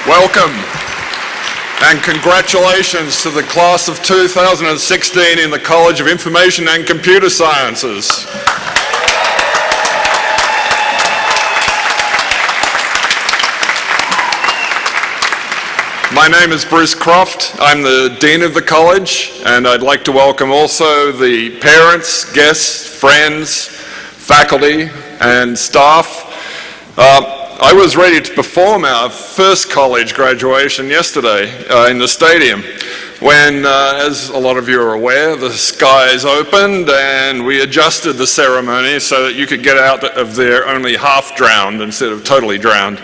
Welcome and congratulations to the class of 2016 in the College of Information and Computer Sciences. My name is Bruce Croft. I'm the Dean of the College, and I'd like to welcome also the parents, guests, friends, faculty, and staff. I was ready to perform our first college graduation yesterday in the stadium when, as a lot of you are aware, the skies opened and we adjusted the ceremony so that you could get out of there only half drowned instead of totally drowned.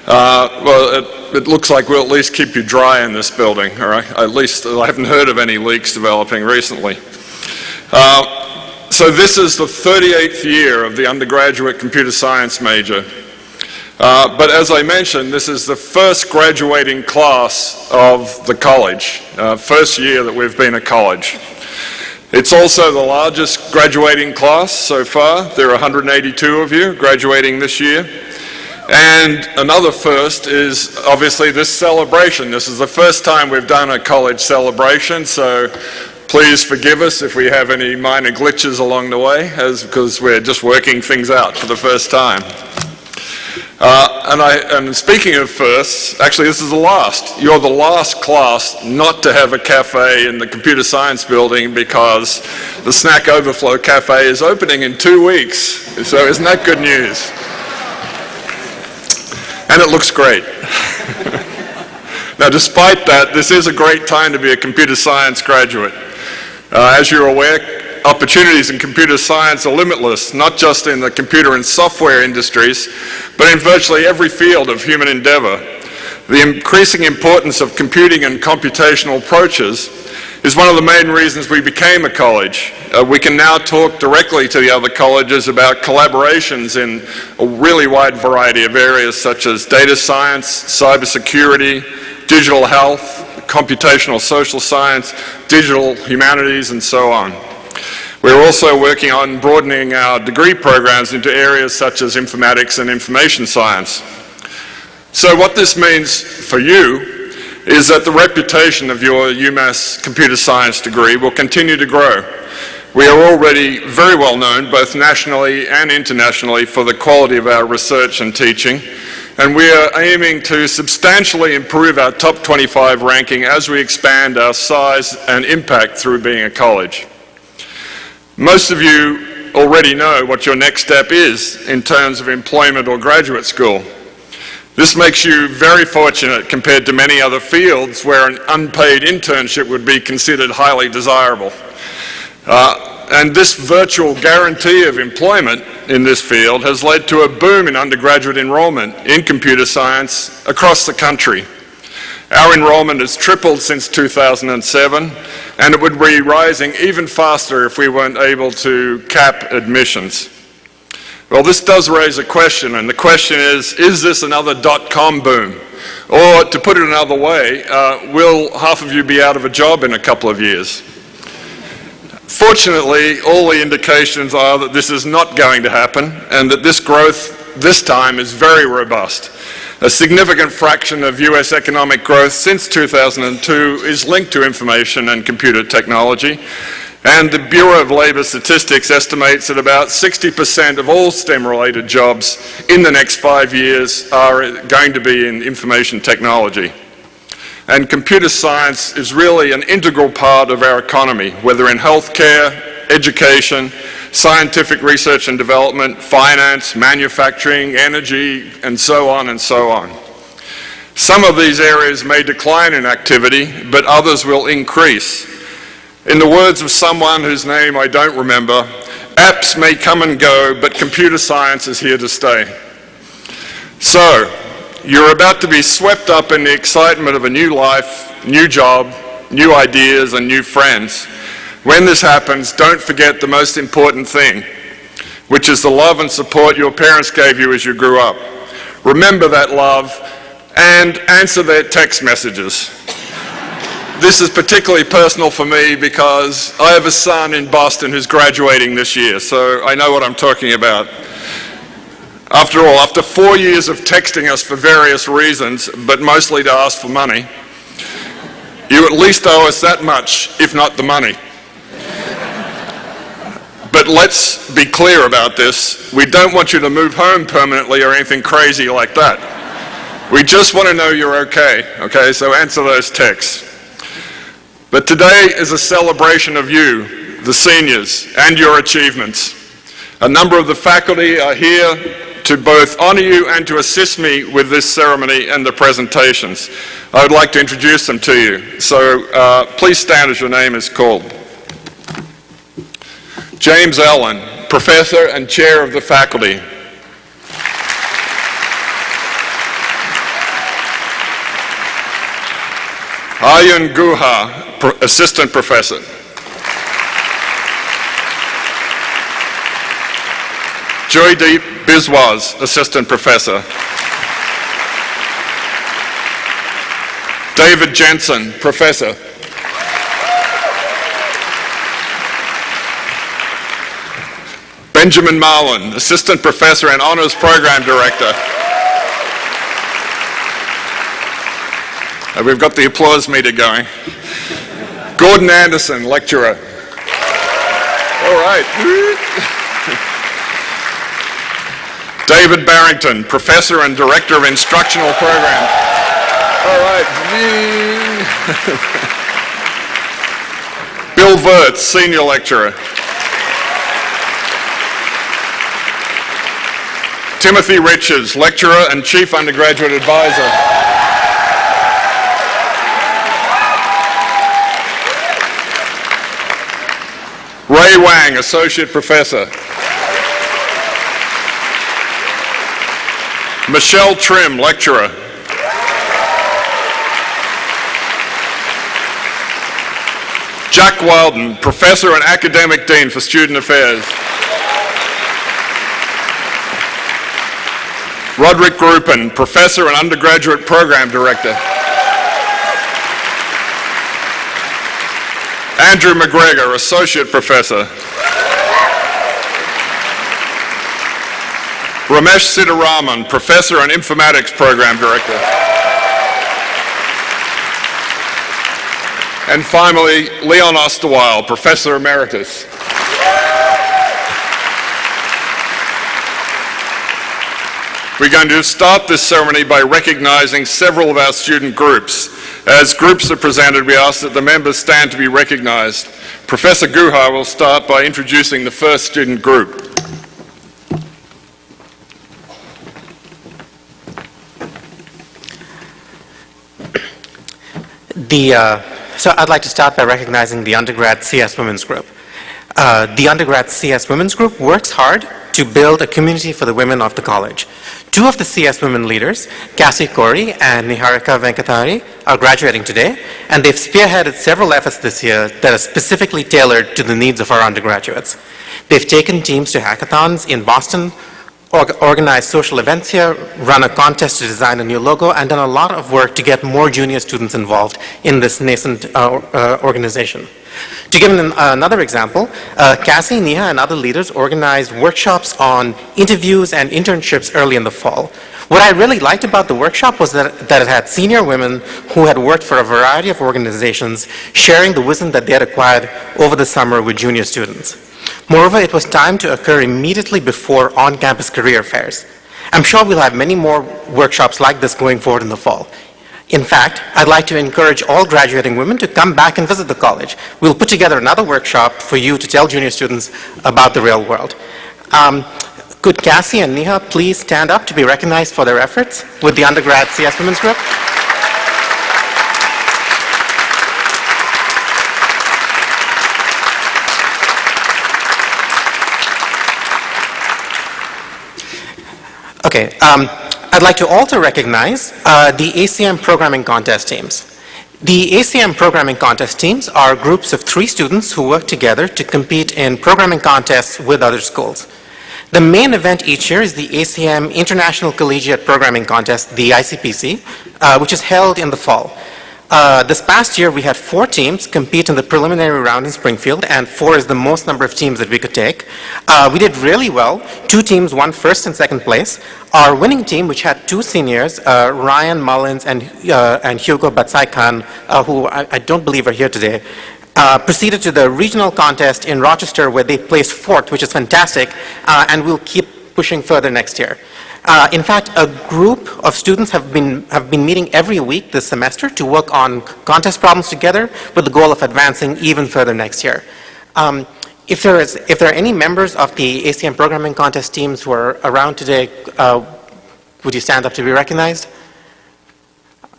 It looks like we'll at least keep you dry in this building, all right? At least I haven't heard of any leaks developing recently. So this is the 38th year of the undergraduate computer science major. But as I mentioned, this is the first graduating class of the college, first year that we've been a college. It's also the largest graduating class so far. There are 182 of you graduating this year. And another first is obviously this celebration. This is the first time we've done a college celebration, so please forgive us if we have any minor glitches along the way, because we're just working things out for the first time. And speaking of firsts, actually this is the last. You're the last class not to have a cafe in the computer science building because the Snack Overflow Cafe is opening in 2 weeks. So isn't that good news? And it looks great. Now despite that, this is a great time to be a computer science graduate. As you're aware, opportunities in computer science are limitless, not just in the computer and software industries, but in virtually every field of human endeavor. The increasing importance of computing and computational approaches is one of the main reasons we became a college. We can now talk directly to the other colleges about collaborations in a really wide variety of areas such as data science, cybersecurity, digital health, computational social science, digital humanities, and so on. We're also working on broadening our degree programs into areas such as informatics and information science. So what this means for you is that the reputation of your UMass computer science degree will continue to grow. We are already very well known, both nationally and internationally, for the quality of our research and teaching, and we are aiming to substantially improve our top 25 ranking as we expand our size and impact through being a college. Most of you already know what your next step is in terms of employment or graduate school. This makes you very fortunate compared to many other fields where an unpaid internship would be considered highly desirable. And this virtual guarantee of employment in this field has led to a boom in undergraduate enrollment in computer science across the country. Our enrollment has tripled since 2007, and it would be rising even faster if we weren't able to cap admissions. Well, this does raise a question, and the question is this another .com boom? Or, to put it another way, will half of you be out of a job in a couple of years? Fortunately, all the indications are that this is not going to happen, and that this growth this time is very robust. A significant fraction of US economic growth since 2002 is linked to information and computer technology, and the Bureau of Labor Statistics estimates that about 60% of all STEM-related jobs in the next 5 years are going to be in information technology. And computer science is really an integral part of our economy, whether in healthcare, education, scientific research and development, finance, manufacturing, energy, and so on and so on. Some of these areas may decline in activity, but others will increase. In the words of someone whose name I don't remember, apps may come and go, but computer science is here to stay. So, you're about to be swept up in the excitement of a new life, new job, new ideas, and new friends. When this happens, don't forget the most important thing, which is the love and support your parents gave you as you grew up. Remember that love and answer their text messages. This is particularly personal for me because I have a son in Boston who's graduating this year, so I know what I'm talking about. After all, after 4 years of texting us for various reasons, but mostly to ask for money, you at least owe us that much, if not the money. But let's be clear about this. We don't want you to move home permanently or anything crazy like that. We just want to know you're okay? So answer those texts. But today is a celebration of you, the seniors, and your achievements. A number of the faculty are here to both honor you and to assist me with this ceremony and the presentations. I would like to introduce them to you. So please stand as your name is called. James Allen, Professor and Chair of the Faculty. Ayun Guha, Assistant Professor. Joydeep Biswas, Assistant Professor. David Jensen, Professor. Benjamin Marlin, Assistant Professor and Honors Program Director. We've got the applause meter going. Gordon Anderson, Lecturer. All right. David Barrington, Professor and Director of Instructional Programs. All right. Bill Wirtz, Senior Lecturer. Timothy Richards, Lecturer and Chief Undergraduate Advisor. Ray Wang, Associate Professor. Michelle Trim, Lecturer. Jack Wilden, Professor and Academic Dean for Student Affairs. Roderick Gruppen, Professor and Undergraduate Program Director. Andrew McGregor, Associate Professor. Ramesh Sitaraman, Professor and Informatics Program Director. And finally, Leon Osterweil, Professor Emeritus. We're going to start this ceremony by recognizing several of our student groups. As groups are presented, we ask that the members stand to be recognized. Professor Guha will start by introducing the first student group. So I'd like to start by recognizing the undergrad CS Women's Group. The undergrad CS Women's Group works hard to build a community for the women of the college. Two of the CS women leaders, Cassie Corey and Niharika Venkatari, are graduating today, and they've spearheaded several efforts this year that are specifically tailored to the needs of our undergraduates. They've taken teams to hackathons in Boston, organized social events here, run a contest to design a new logo, and done a lot of work to get more junior students involved in this nascent organization. To give another example, Cassie, Neha, and other leaders organized workshops on interviews and internships early in the fall. What I really liked about the workshop was that it had senior women who had worked for a variety of organizations sharing the wisdom that they had acquired over the summer with junior students. Moreover, it was timed to occur immediately before on-campus career fairs. I'm sure we'll have many more workshops like this going forward in the fall. In fact, I'd like to encourage all graduating women to come back and visit the college. We'll put together another workshop for you to tell junior students about the real world. Could Cassie and Neha please stand up to be recognized for their efforts with the undergrad CS Women's Group? Okay, I'd like to also recognize the ACM programming contest teams. The ACM programming contest teams are groups of 3 students who work together to compete in programming contests with other schools. The main event each year is the ACM International Collegiate Programming Contest, the ICPC, which is held in the fall. This past year, we had 4 teams compete in the preliminary round in Springfield, and 4 is the most number of teams that we could take. We did really well. 2 teams won first and second place. Our winning team, which had 2 seniors, Ryan Mullins and Hugo Batsai-Khan, who I don't believe are here today, proceeded to the regional contest in Rochester, where they placed 4th, which is fantastic, and we'll keep pushing further next year. In fact, a group of students have been meeting every week this semester to work on contest problems together with the goal of advancing even further next year. If there are any members of the ACM programming contest teams who are around today, would you stand up to be recognized?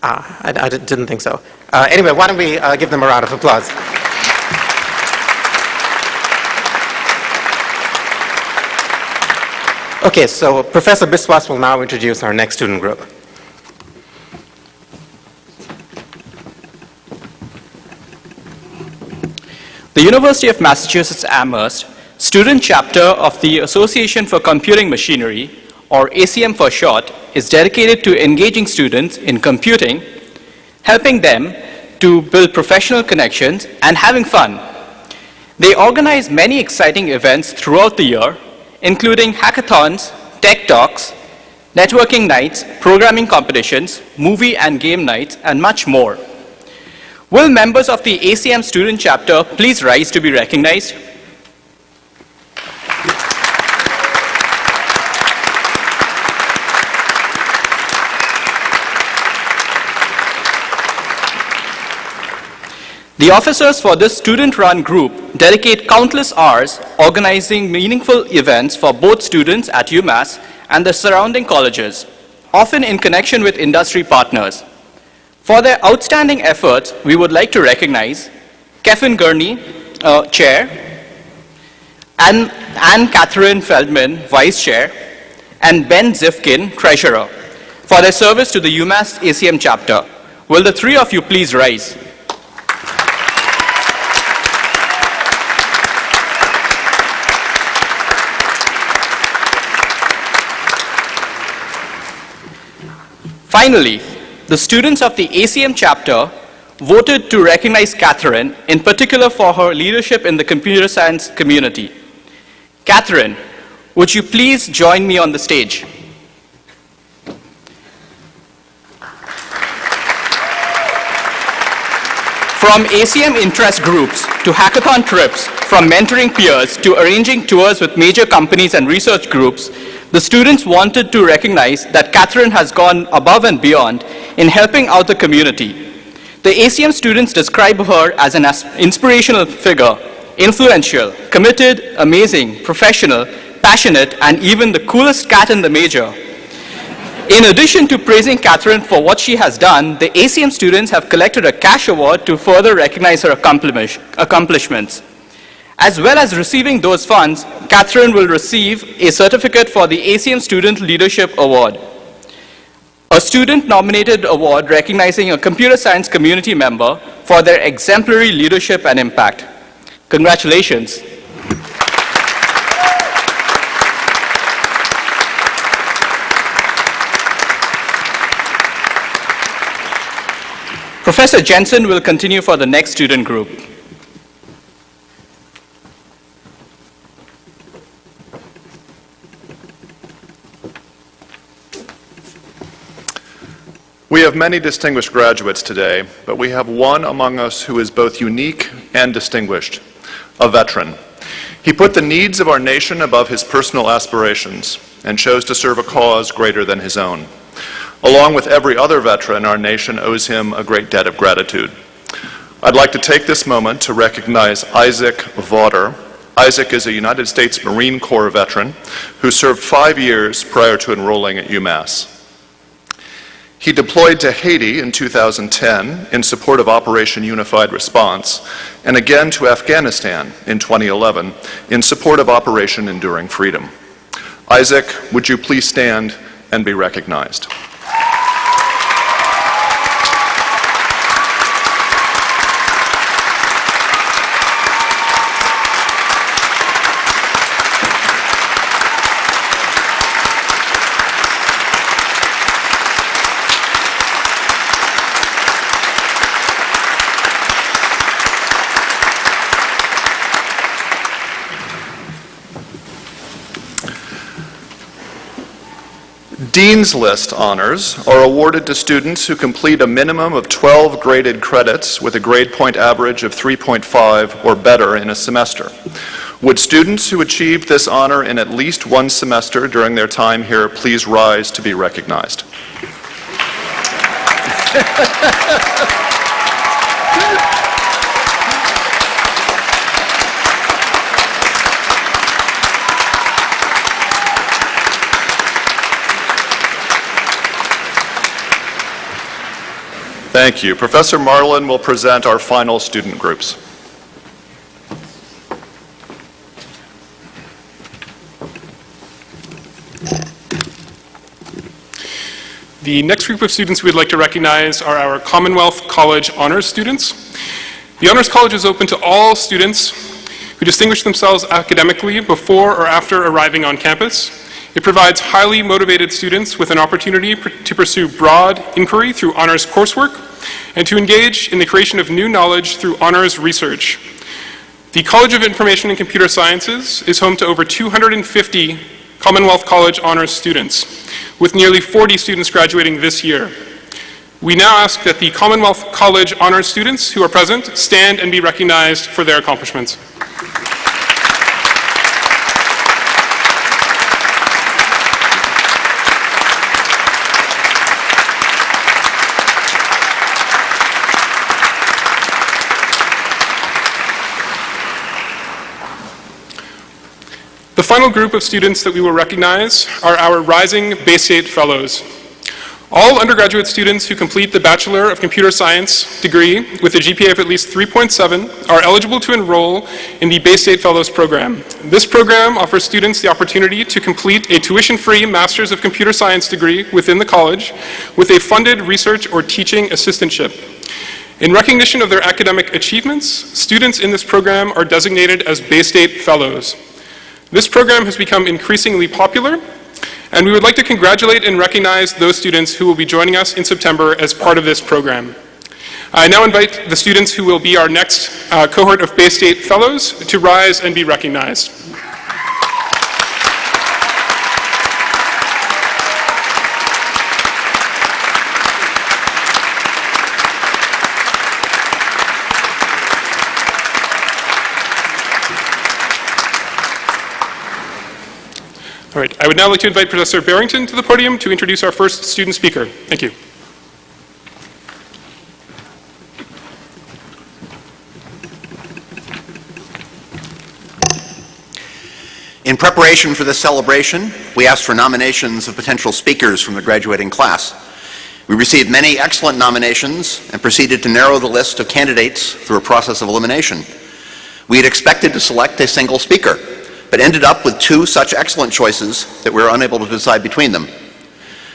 I didn't think so. Anyway, why don't we give them a round of applause? Okay, so Professor Biswas will now introduce our next student group. The University of Massachusetts Amherst student chapter of the Association for Computing Machinery, or ACM for short, is dedicated to engaging students in computing, helping them to build professional connections, and having fun. They organize many exciting events throughout the year, including hackathons, tech talks, networking nights, programming competitions, movie and game nights, and much more. Will members of the ACM student chapter please rise to be recognized? The officers for this student-run group dedicate countless hours organizing meaningful events for both students at UMass and the surrounding colleges, often in connection with industry partners. For their outstanding efforts, we would like to recognize Kevin Gurney, Chair, and Anne Catherine Feldman, Vice Chair, and Ben Zifkin, Treasurer, for their service to the UMass ACM chapter. Will the 3 of you please rise? Finally, the students of the ACM chapter voted to recognize Catherine, in particular for her leadership in the computer science community. Catherine, would you please join me on the stage? From ACM interest groups to hackathon trips, from mentoring peers to arranging tours with major companies and research groups, the students wanted to recognize that Catherine has gone above and beyond in helping out the community. The ACM students describe her as an inspirational figure, influential, committed, amazing, professional, passionate, and even the coolest cat in the major. In addition to praising Catherine for what she has done, the ACM students have collected a cash award to further recognize her accomplishments. As well as receiving those funds, Catherine will receive a certificate for the ACM Student Leadership Award, a student-nominated award recognizing a computer science community member for their exemplary leadership and impact. Congratulations. Professor Jensen will continue for the next student group. We have many distinguished graduates today, but we have one among us who is both unique and distinguished, a veteran. He put the needs of our nation above his personal aspirations and chose to serve a cause greater than his own. Along with every other veteran, our nation owes him a great debt of gratitude. I'd like to take this moment to recognize Isaac Vaughter. Isaac is a United States Marine Corps veteran who served 5 years prior to enrolling at UMass. He deployed to Haiti in 2010 in support of Operation Unified Response, and again to Afghanistan in 2011 in support of Operation Enduring Freedom. Isaac, would you please stand and be recognized? Dean's List honors are awarded to students who complete a minimum of 12 graded credits with a grade point average of 3.5 or better in a semester. Would students who achieved this honor in at least one semester during their time here please rise to be recognized? Thank you. Professor Marlin will present our final student groups. The next group of students we'd like to recognize are our Commonwealth College Honors students. The Honors College is open to all students who distinguish themselves academically before or after arriving on campus. It provides highly motivated students with an opportunity to pursue broad inquiry through honors coursework and to engage in the creation of new knowledge through honors research. The College of Information and Computer Sciences is home to over 250 Commonwealth College Honors students, with nearly 40 students graduating this year. We now ask that the Commonwealth College Honors students who are present stand and be recognized for their accomplishments. The final group of students that we will recognize are our Rising Bay State Fellows. All undergraduate students who complete the Bachelor of Computer Science degree with a GPA of at least 3.7 are eligible to enroll in the Bay State Fellows program. This program offers students the opportunity to complete a tuition-free Master's of Computer Science degree within the college with a funded research or teaching assistantship. In recognition of their academic achievements, students in this program are designated as Bay State Fellows. This program has become increasingly popular, and we would like to congratulate and recognize those students who will be joining us in September as part of this program. I now invite the students who will be our next cohort of Bay State Fellows to rise and be recognized. All right, I would now like to invite Professor Barrington to the podium to introduce our first student speaker. Thank you. In preparation for this celebration, we asked for nominations of potential speakers from the graduating class. We received many excellent nominations and proceeded to narrow the list of candidates through a process of elimination. We had expected to select a single speaker, but ended up with two such excellent choices that we were unable to decide between them.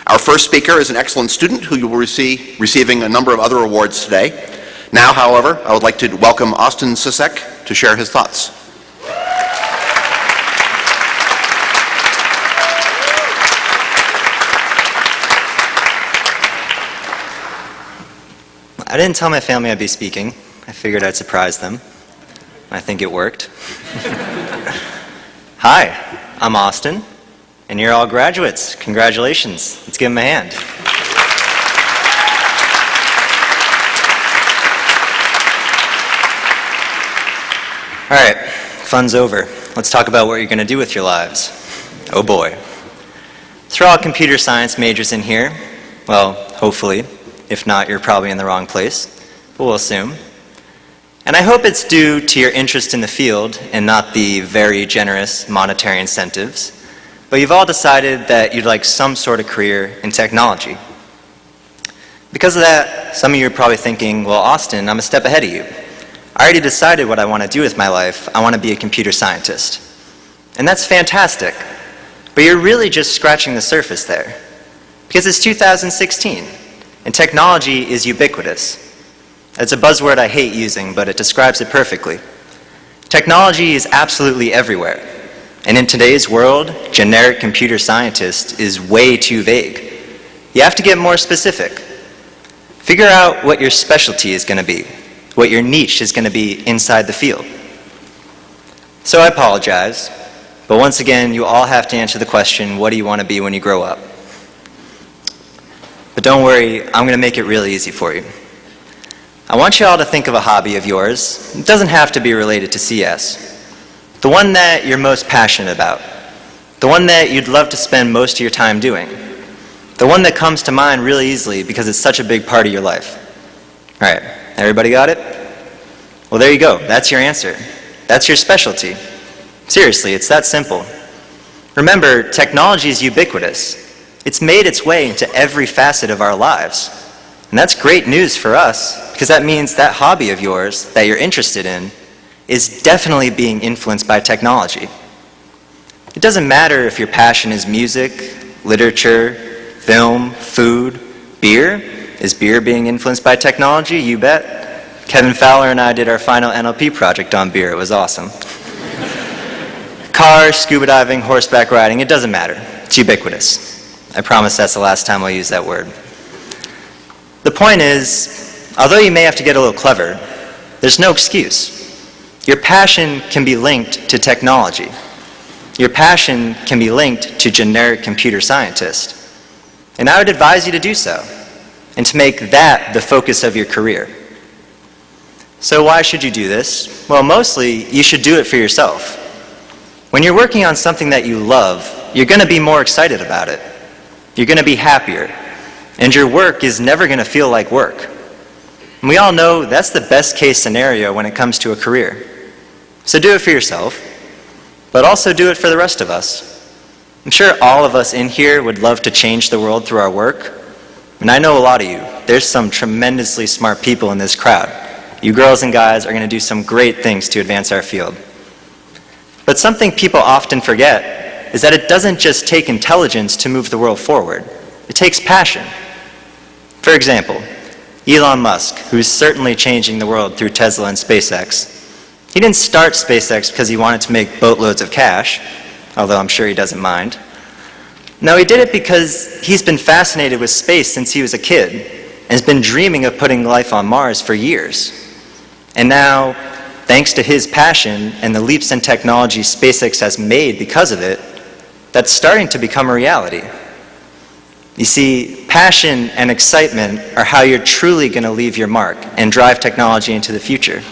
Our first speaker is an excellent student who you will receiving a number of other awards today. Now, however, I would like to welcome Austin CICS to share his thoughts. I didn't tell my family I'd be speaking. I figured I'd surprise them. I think it worked. Hi, I'm Austin, and you're all graduates. Congratulations. Let's give them a hand. All right, fun's over. Let's talk about what you're going to do with your lives. Oh boy. So we're all computer science majors in here. Well, hopefully. If not, you're probably in the wrong place, but we'll assume. And I hope it's due to your interest in the field and not the very generous monetary incentives, but you've all decided that you'd like some sort of career in technology. Because of that, some of you are probably thinking, well, Austin, I'm a step ahead of you. I already decided what I want to do with my life. I want to be a computer scientist. And that's fantastic, but you're really just scratching the surface there. Because it's 2016, and technology is ubiquitous. It's a buzzword I hate using, but it describes it perfectly. Technology is absolutely everywhere. And in today's world, generic computer scientist is way too vague. You have to get more specific. Figure out what your specialty is going to be, what your niche is going to be inside the field. So I apologize, but once again, you all have to answer the question, what do you want to be when you grow up? But don't worry, I'm going to make it really easy for you. I want you all to think of a hobby of yours. It doesn't have to be related to CS. The one that you're most passionate about. The one that you'd love to spend most of your time doing. The one that comes to mind really easily because it's such a big part of your life. All right, everybody got it? Well, there you go. That's your answer. That's your specialty. Seriously, it's that simple. Remember, technology is ubiquitous. It's made its way into every facet of our lives. And that's great news for us, because that means that hobby of yours that you're interested in is definitely being influenced by technology. It doesn't matter if your passion is music, literature, film, food, beer. Is beer being influenced by technology? You bet. Kevin Fowler and I did our final NLP project on beer. It was awesome. Cars, scuba diving, horseback riding, it doesn't matter. It's ubiquitous. I promise that's the last time I'll use that word. The point is, although you may have to get a little clever, there's no excuse. Your passion can be linked to technology. Your passion can be linked to generic computer scientist. And I would advise you to do so, and to make that the focus of your career. So why should you do this? Well, mostly, you should do it for yourself. When you're working on something that you love, you're going to be more excited about it. You're going to be happier. And your work is never going to feel like work. And we all know that's the best case scenario when it comes to a career. So do it for yourself, but also do it for the rest of us. I'm sure all of us in here would love to change the world through our work. And I know a lot of you. There's some tremendously smart people in this crowd. You girls and guys are going to do some great things to advance our field. But something people often forget is that it doesn't just take intelligence to move the world forward. It takes passion. For example, Elon Musk, who's certainly changing the world through Tesla and SpaceX. He didn't start SpaceX because he wanted to make boatloads of cash, although I'm sure he doesn't mind. No, he did it because he's been fascinated with space since he was a kid and has been dreaming of putting life on Mars for years. And now, thanks to his passion and the leaps in technology SpaceX has made because of it, that's starting to become a reality. You see, passion and excitement are how you're truly going to leave your mark and drive technology into the future.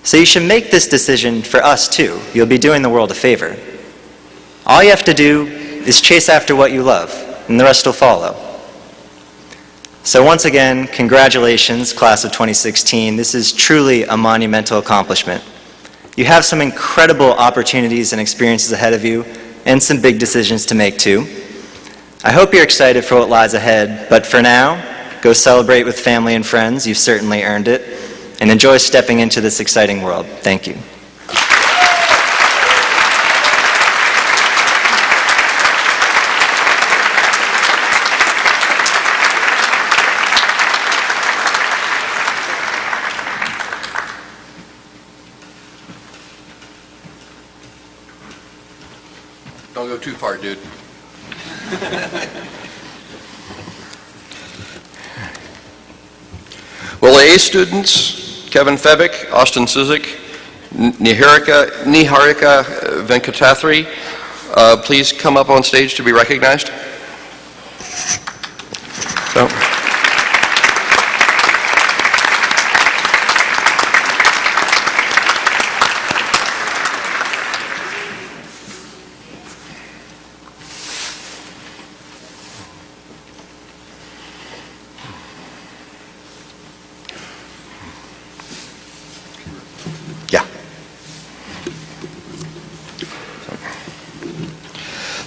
So you should make this decision for us too. You'll be doing the world a favor. All you have to do is chase after what you love, and the rest will follow. So once again, congratulations, class of 2016. This is truly a monumental accomplishment. You have some incredible opportunities and experiences ahead of you, and some big decisions to make too. I hope you're excited for what lies ahead, but for now, go celebrate with family and friends. You've certainly earned it, and enjoy stepping into this exciting world. Thank you. Don't go too far, dude. Will the A students, Kevin Febick, Austin Sizik, Niharika Venkatathri, please come up on stage to be recognized? So.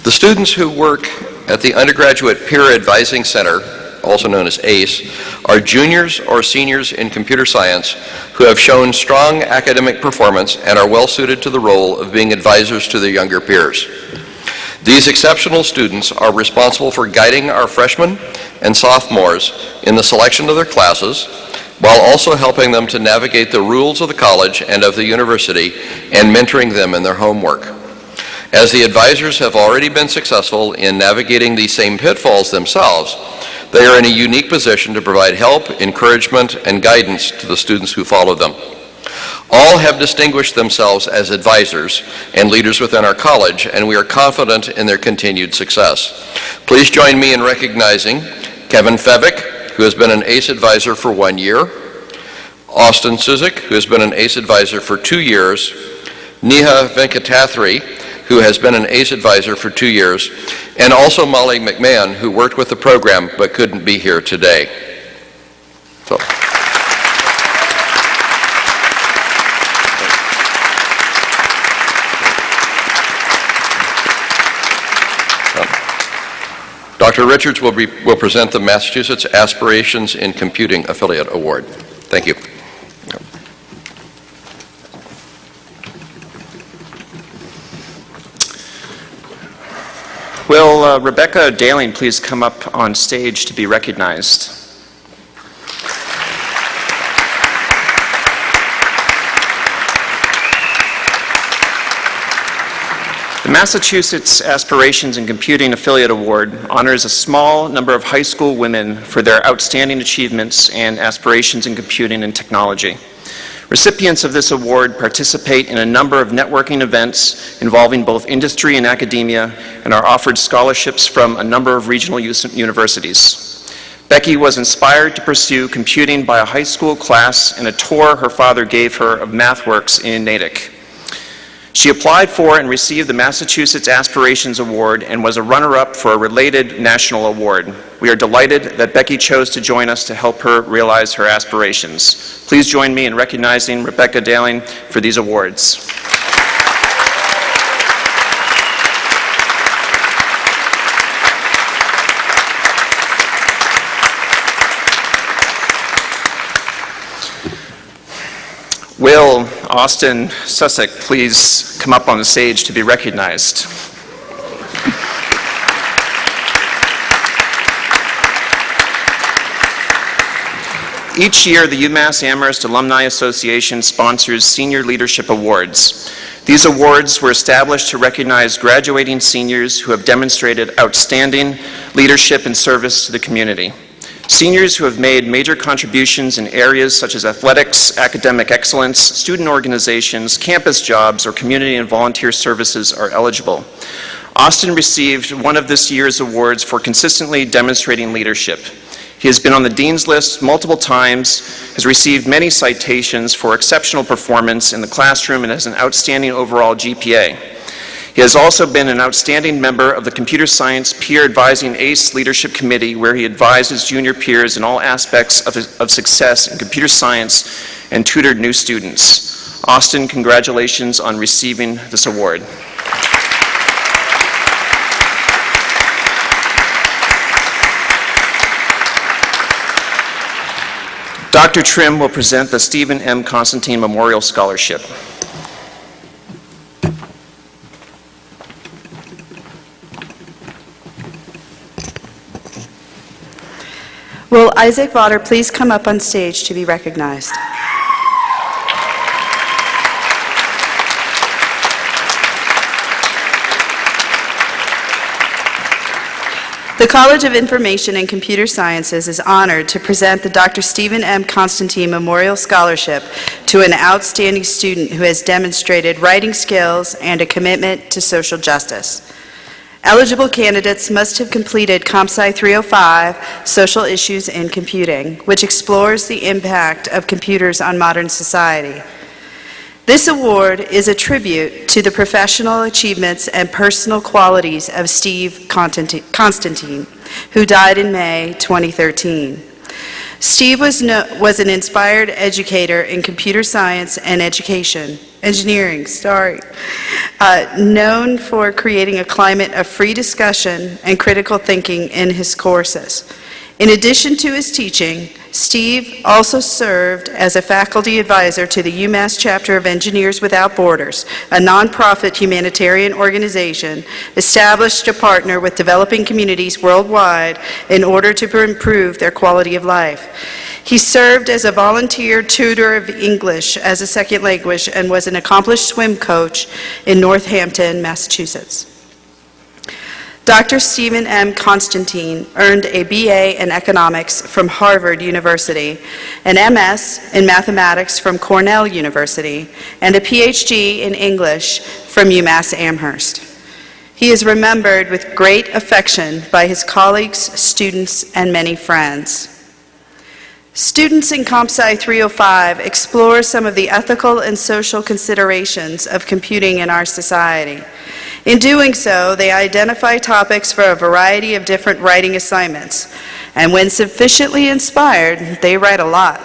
The students who work at the Undergraduate Peer Advising Center, also known as ACE, are juniors or seniors in computer science who have shown strong academic performance and are well suited to the role of being advisors to their younger peers. These exceptional students are responsible for guiding our freshmen and sophomores in the selection of their classes, while also helping them to navigate the rules of the college and of the university and mentoring them in their homework. As the advisors have already been successful in navigating these same pitfalls themselves, they are in a unique position to provide help, encouragement, and guidance to the students who follow them. All have distinguished themselves as advisors and leaders within our college, and we are confident in their continued success. Please join me in recognizing Kevin Fevick, who has been an ACE advisor for 1 year, Austin Suzik, who has been an ACE advisor for 2 years, Neha Venkatathri, who has been an ACE advisor for 2 years, and also Molly McMahon, who worked with the program but couldn't be here today. So. Dr. Richards will present the Massachusetts Aspirations in Computing Affiliate Award. Thank you. Will Rebecca Daling please come up on stage to be recognized? The Massachusetts Aspirations in Computing Affiliate Award honors a small number of high school women for their outstanding achievements and aspirations in computing and technology. Recipients of this award participate in a number of networking events involving both industry and academia and are offered scholarships from a number of regional universities. Becky was inspired to pursue computing by a high school class and a tour her father gave her of MathWorks in Natick. She applied for and received the Massachusetts Aspirations Award and was a runner-up for a related national award. We are delighted that Becky chose to join us to help her realize her aspirations. Please join me in recognizing Rebecca Daling for these awards. Will Austin Susick please come up on the stage to be recognized? Each year, the UMass Amherst Alumni Association sponsors Senior Leadership Awards. These awards were established to recognize graduating seniors who have demonstrated outstanding leadership and service to the community. Seniors who have made major contributions in areas such as athletics, academic excellence, student organizations, campus jobs, or community and volunteer services are eligible. Austin received one of this year's awards for consistently demonstrating leadership. He has been on the Dean's List multiple times, has received many citations for exceptional performance in the classroom, and has an outstanding overall GPA. He has also been an outstanding member of the Computer Science Peer Advising ACE Leadership Committee, where he advises junior peers in all aspects of success in computer science and tutored new students. Austin, congratulations on receiving this award. Dr. Trim will present the Stephen M. Constantine Memorial Scholarship. Will Isaac Vaughter please come up on stage to be recognized? The College of Information and Computer Sciences is honored to present the Dr. Stephen M. Constantine Memorial Scholarship to an outstanding student who has demonstrated writing skills and a commitment to social justice. Eligible candidates must have completed ComSci 305, Social Issues in Computing, which explores the impact of computers on modern society. This award is a tribute to the professional achievements and personal qualities of Steve Constantine, who died in May 2013. Steve was an inspired educator in computer science and engineering, known for creating a climate of free discussion and critical thinking in his courses. In addition to his teaching, Steve also served as a faculty advisor to the UMass chapter of Engineers Without Borders, a nonprofit humanitarian organization established to partner with developing communities worldwide in order to improve their quality of life. He served as a volunteer tutor of English as a second language and was an accomplished swim coach in Northampton, Massachusetts. Dr. Stephen M. Constantine earned a BA in economics from Harvard University, an MS in mathematics from Cornell University, and a PhD in English from UMass Amherst. He is remembered with great affection by his colleagues, students, and many friends. Students in Comp Sci 305 explore some of the ethical and social considerations of computing in our society. In doing so, they identify topics for a variety of different writing assignments, and when sufficiently inspired, they write a lot.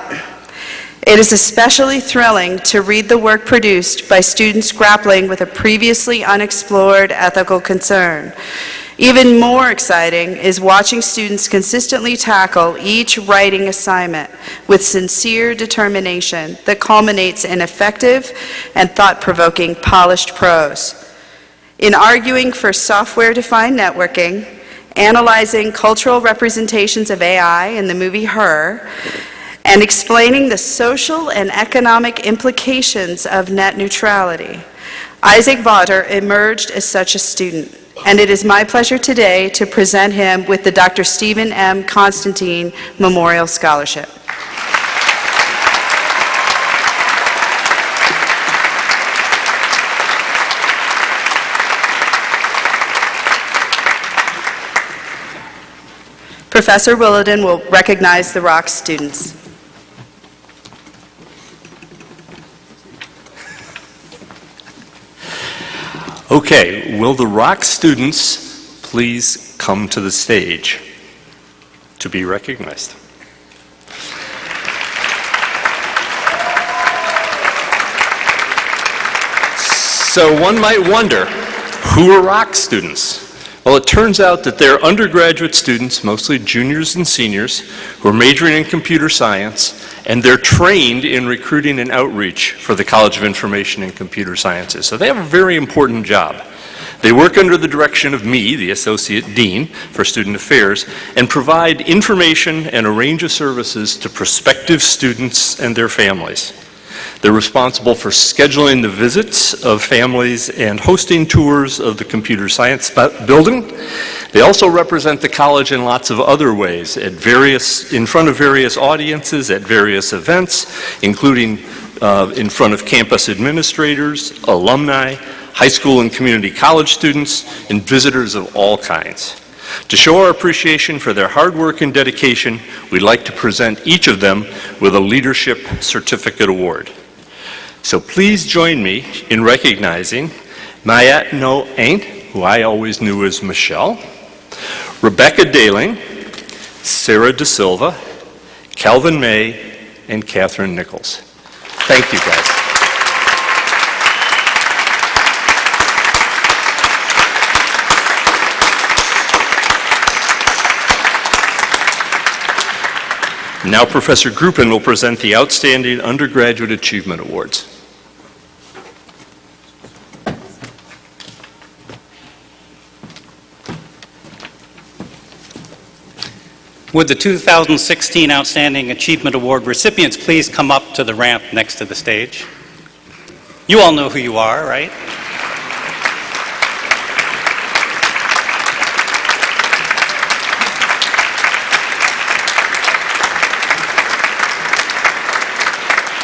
It is especially thrilling to read the work produced by students grappling with a previously unexplored ethical concern. Even more exciting is watching students consistently tackle each writing assignment with sincere determination that culminates in effective and thought-provoking polished prose. In arguing for software-defined networking, analyzing cultural representations of AI in the movie Her, and explaining the social and economic implications of net neutrality, Isaac Vaughter emerged as such a student. And it is my pleasure today to present him with the Dr. Stephen M. Constantine Memorial Scholarship. Professor Williden will recognize the ROC students. Okay, will the ROC students please come to the stage to be recognized? So one might wonder, who are ROC students? Well, it turns out that they're undergraduate students, mostly juniors and seniors, who are majoring in computer science, and they're trained in recruiting and outreach for the College of Information and Computer Sciences. So they have a very important job. They work under the direction of me, the Associate Dean for Student Affairs, and provide information and a range of services to prospective students and their families. They're responsible for scheduling the visits of families and hosting tours of the computer science building. They also represent the college in lots of other ways, in front of various audiences, at various events, including in front of campus administrators, alumni, high school and community college students, and visitors of all kinds. To show our appreciation for their hard work and dedication, we'd like to present each of them with a Leadership Certificate Award. So please join me in recognizing Mayat No Aint, who I always knew as Michelle, Rebecca Daling, Sarah De Silva, Calvin May, and Catherine Nichols. Thank you, guys. Now Professor Gruppen will present the Outstanding Undergraduate Achievement Awards. Would the 2016 Outstanding Achievement Award recipients please come up to the ramp next to the stage? You all know who you are, right?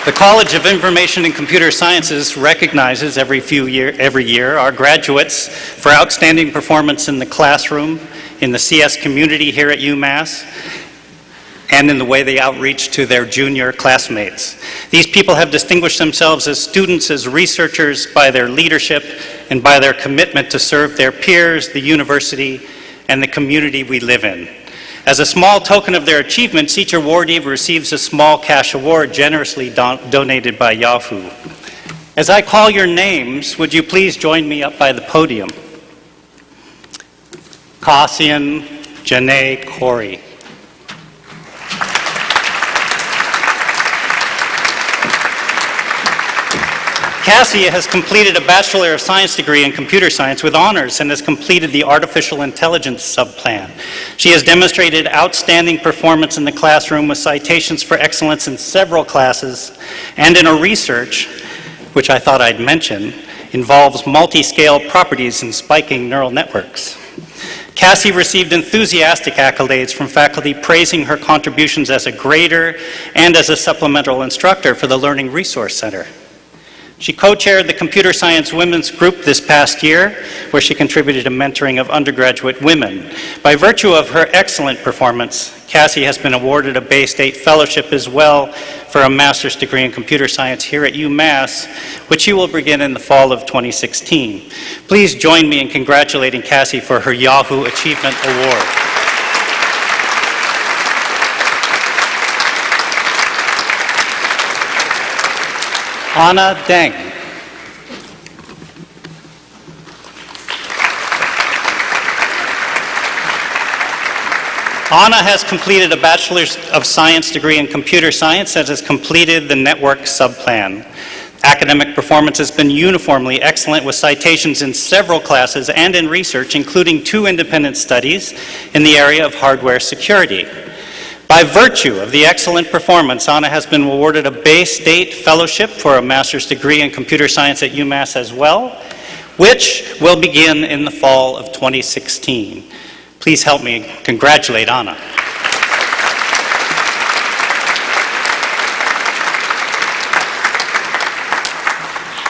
The College of Information and Computer Sciences recognizes every year our graduates for outstanding performance in the classroom, in the CS community here at UMass, and in the way they outreach to their junior classmates. These people have distinguished themselves as students, as researchers, by their leadership and by their commitment to serve their peers, the university, and the community we live in. As a small token of their achievements, each awardee receives a small cash award generously donated by Yahoo. As I call your names, would you please join me up by the podium? Cassian Janae Corey. Cassie has completed a Bachelor of Science degree in Computer Science with honors and has completed the Artificial Intelligence subplan. She has demonstrated outstanding performance in the classroom with citations for excellence in several classes, and in her research, which I thought I'd mention, involves multi-scale properties in spiking neural networks. Cassie received enthusiastic accolades from faculty praising her contributions as a grader and as a supplemental instructor for the Learning Resource Center. She co-chaired the Computer Science Women's Group this past year, where she contributed to mentoring of undergraduate women. By virtue of her excellent performance, Cassie has been awarded a Bay State Fellowship as well for a master's degree in computer science here at UMass, which she will begin in the fall of 2016. Please join me in congratulating Cassie for her Yahoo Achievement Award. Anna Deng. Anna has completed a Bachelor's of Science degree in Computer Science and has completed the network subplan. Academic performance has been uniformly excellent with citations in several classes and in research, including 2 independent studies in the area of hardware security. By virtue of the excellent performance, Anna has been awarded a Bay State Fellowship for a master's degree in computer science at UMass as well, which will begin in the fall of 2016. Please help me congratulate Anna.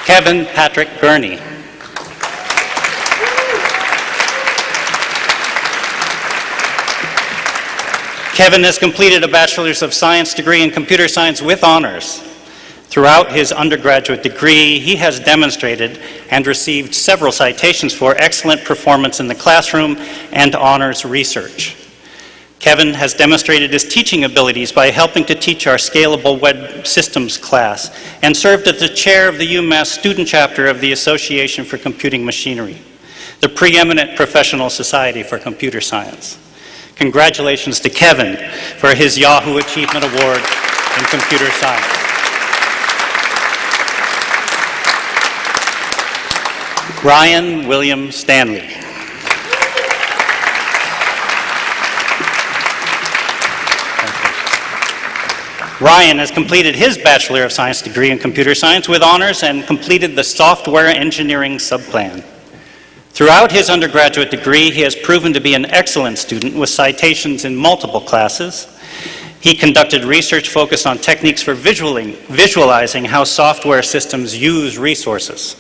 Kevin Patrick Gurney. Kevin has completed a Bachelor's of Science degree in Computer Science with honors. Throughout his undergraduate degree, he has demonstrated and received several citations for excellent performance in the classroom and honors research. Kevin has demonstrated his teaching abilities by helping to teach our Scalable Web Systems class and served as the chair of the UMass student chapter of the Association for Computing Machinery, the preeminent professional society for computer science. Congratulations to Kevin for his Yahoo Achievement Award in Computer Science. Ryan William Stanley. Ryan has completed his Bachelor of Science degree in Computer Science with honors and completed the Software Engineering subplan. Throughout his undergraduate degree, he has proven to be an excellent student with citations in multiple classes. He conducted research focused on techniques for visualizing how software systems use resources.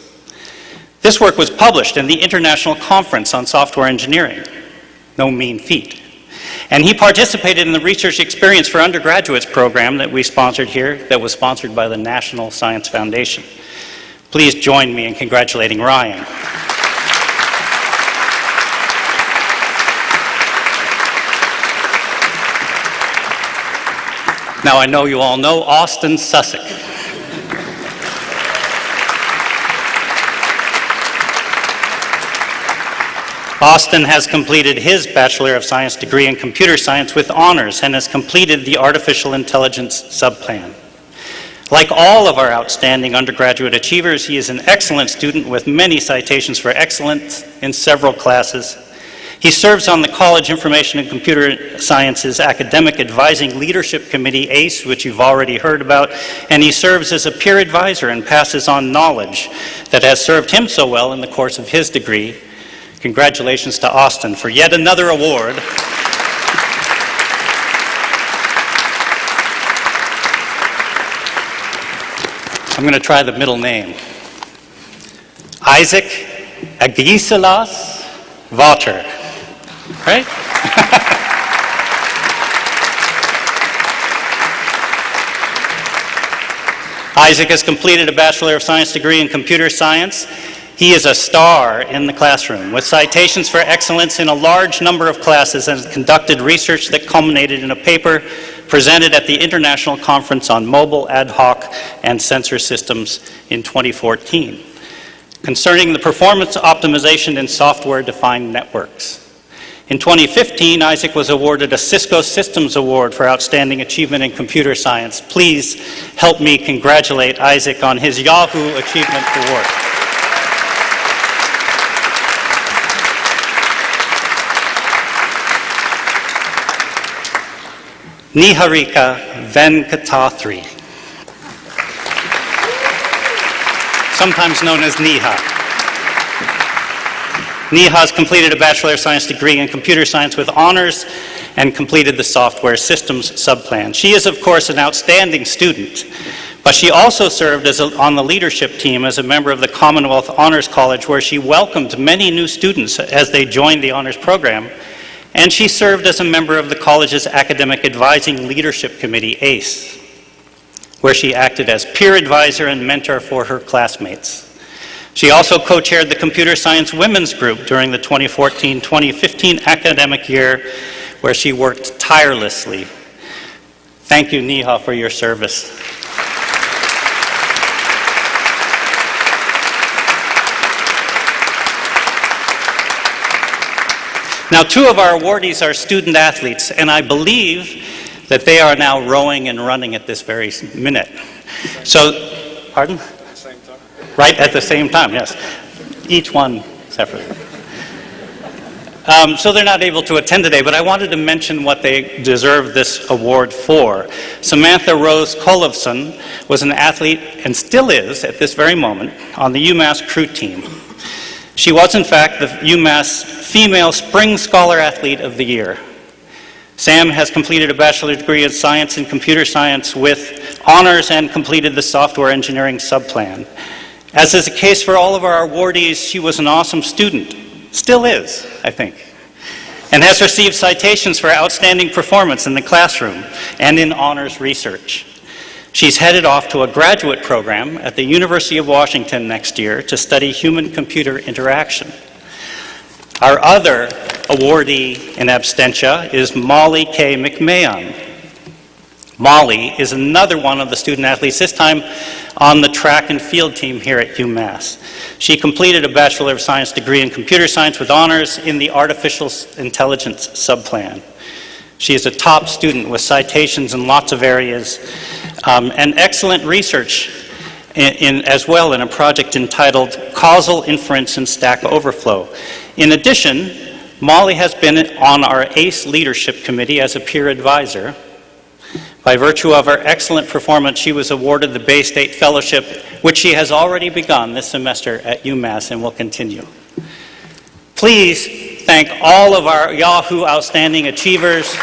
This work was published in the International Conference on Software Engineering, no mean feat. And he participated in the Research Experience for Undergraduates program that we sponsored here, that was sponsored by the National Science Foundation. Please join me in congratulating Ryan. Now I know you all know Austin Sussex. Austin has completed his Bachelor of Science degree in Computer Science with honors and has completed the Artificial Intelligence subplan. Like all of our outstanding undergraduate achievers, he is an excellent student with many citations for excellence in several classes. He serves on the College Information and Computer Sciences Academic Advising Leadership Committee, ACE, which you've already heard about, and he serves as a peer advisor and passes on knowledge that has served him so well in the course of his degree. Congratulations to Austin for yet another award. I'm going to try the middle name. Isaac Agiselas Vater. Right? Isaac has completed a Bachelor of Science degree in Computer Science. He is a star in the classroom with citations for excellence in a large number of classes and has conducted research that culminated in a paper presented at the International Conference on Mobile, Ad Hoc, and Sensor Systems in 2014 concerning the performance optimization in software-defined networks. In 2015, Isaac was awarded a Cisco Systems Award for Outstanding Achievement in Computer Science. Please help me congratulate Isaac on his Yahoo Achievement Award. Niharika Venkatathri, sometimes known as Neha. Neha has completed a Bachelor of Science degree in Computer Science with honors and completed the Software Systems subplan. She is, of course, an outstanding student, But she also served on the leadership team as a member of the Commonwealth Honors College, where she welcomed many new students as they joined the honors program. And she served as a member of the college's Academic Advising Leadership Committee, ACE, where she acted as peer advisor and mentor for her classmates. She also co-chaired the Computer Science Women's Group during the 2014-2015 academic year, where she worked tirelessly. Thank you, Neha, for your service. Now, two of our awardees are student athletes, and I believe that they are now rowing and running at this very minute. So, pardon? Right at the same time, yes. Each one separately. So they're not able to attend today, but I wanted to mention what they deserve this award for. Samantha Rose Kolofson was an athlete, and still is at this very moment, on the UMass crew team. She was, in fact, the UMass Female Spring Scholar Athlete of the Year. Sam has completed a bachelor's degree in science and computer science with honors and completed the software engineering subplan. As is the case for all of our awardees, she was an awesome student, still is, I think, and has received citations for outstanding performance in the classroom and in honors research. She's headed off to a graduate program at the University of Washington next year to study human-computer interaction. Our other awardee in absentia is Molly K. McMahon. Molly is another one of the student athletes, this time on the track and field team here at UMass. She completed a Bachelor of Science degree in computer science with honors in the artificial intelligence subplan. She is a top student with citations in lots of areas and excellent research as well in a project entitled Causal Inference and Stack Overflow. In addition, Molly has been on our ACE Leadership Committee as a peer advisor. By virtue of her excellent performance, she was awarded the Bay State Fellowship, which she has already begun this semester at UMass and will continue. Please thank all of our Yahoo Outstanding Achievers.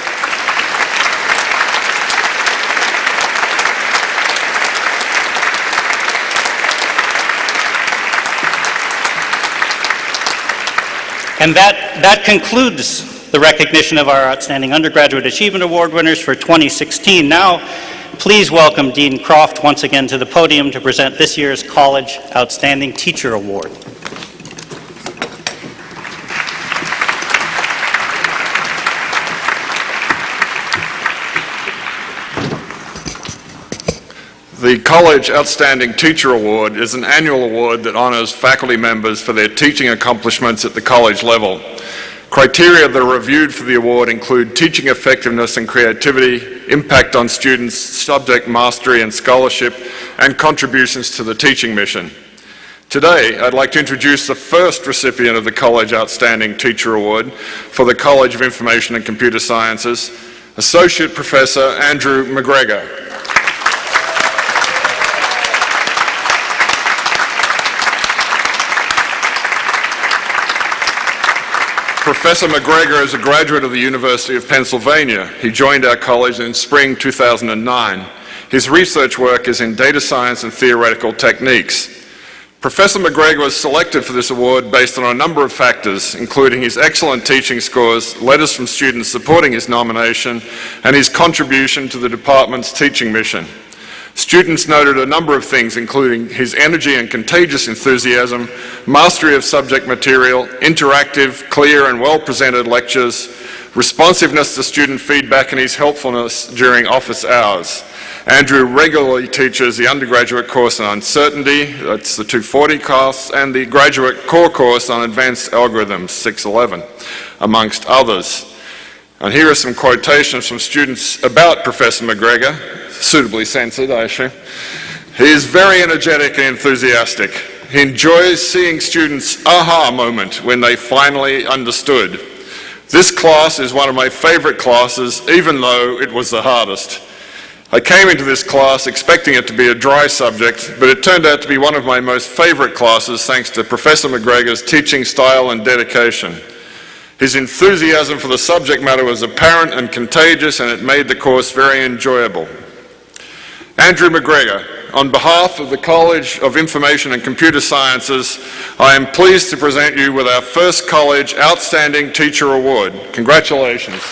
And that concludes the recognition of our Outstanding Undergraduate Achievement Award winners for 2016. Now, please welcome Dean Croft once again to the podium to present this year's College Outstanding Teacher Award. The College Outstanding Teacher Award is an annual award that honors faculty members for their teaching accomplishments at the college level. Criteria that are reviewed for the award include teaching effectiveness and creativity, impact on students, subject mastery and scholarship, and contributions to the teaching mission. Today, I'd like to introduce the first recipient of the College Outstanding Teacher Award for the College of Information and Computer Sciences, Associate Professor Andrew McGregor. Professor McGregor is a graduate of the University of Pennsylvania. He joined our college in spring 2009. His research work is in data science and theoretical techniques. Professor McGregor was selected for this award based on a number of factors, including his excellent teaching scores, letters from students supporting his nomination, and his contribution to the department's teaching mission. Students noted a number of things, including his energy and contagious enthusiasm, mastery of subject material, interactive, clear and well-presented lectures, responsiveness to student feedback, and his helpfulness during office hours. Andrew regularly teaches the undergraduate course on uncertainty, that's the 240 course, and the graduate core course on advanced algorithms, 611, amongst others. And here are some quotations from students about Professor McGregor, suitably censored, I assume. He is very energetic and enthusiastic. He enjoys seeing students' aha moment when they finally understood. This class is one of my favorite classes, even though it was the hardest. I came into this class expecting it to be a dry subject, but it turned out to be one of my most favorite classes thanks to Professor McGregor's teaching style and dedication. His enthusiasm for the subject matter was apparent and contagious, and it made the course very enjoyable. Andrew McGregor, on behalf of the College of Information and Computer Sciences, I am pleased to present you with our first College Outstanding Teacher Award. Congratulations.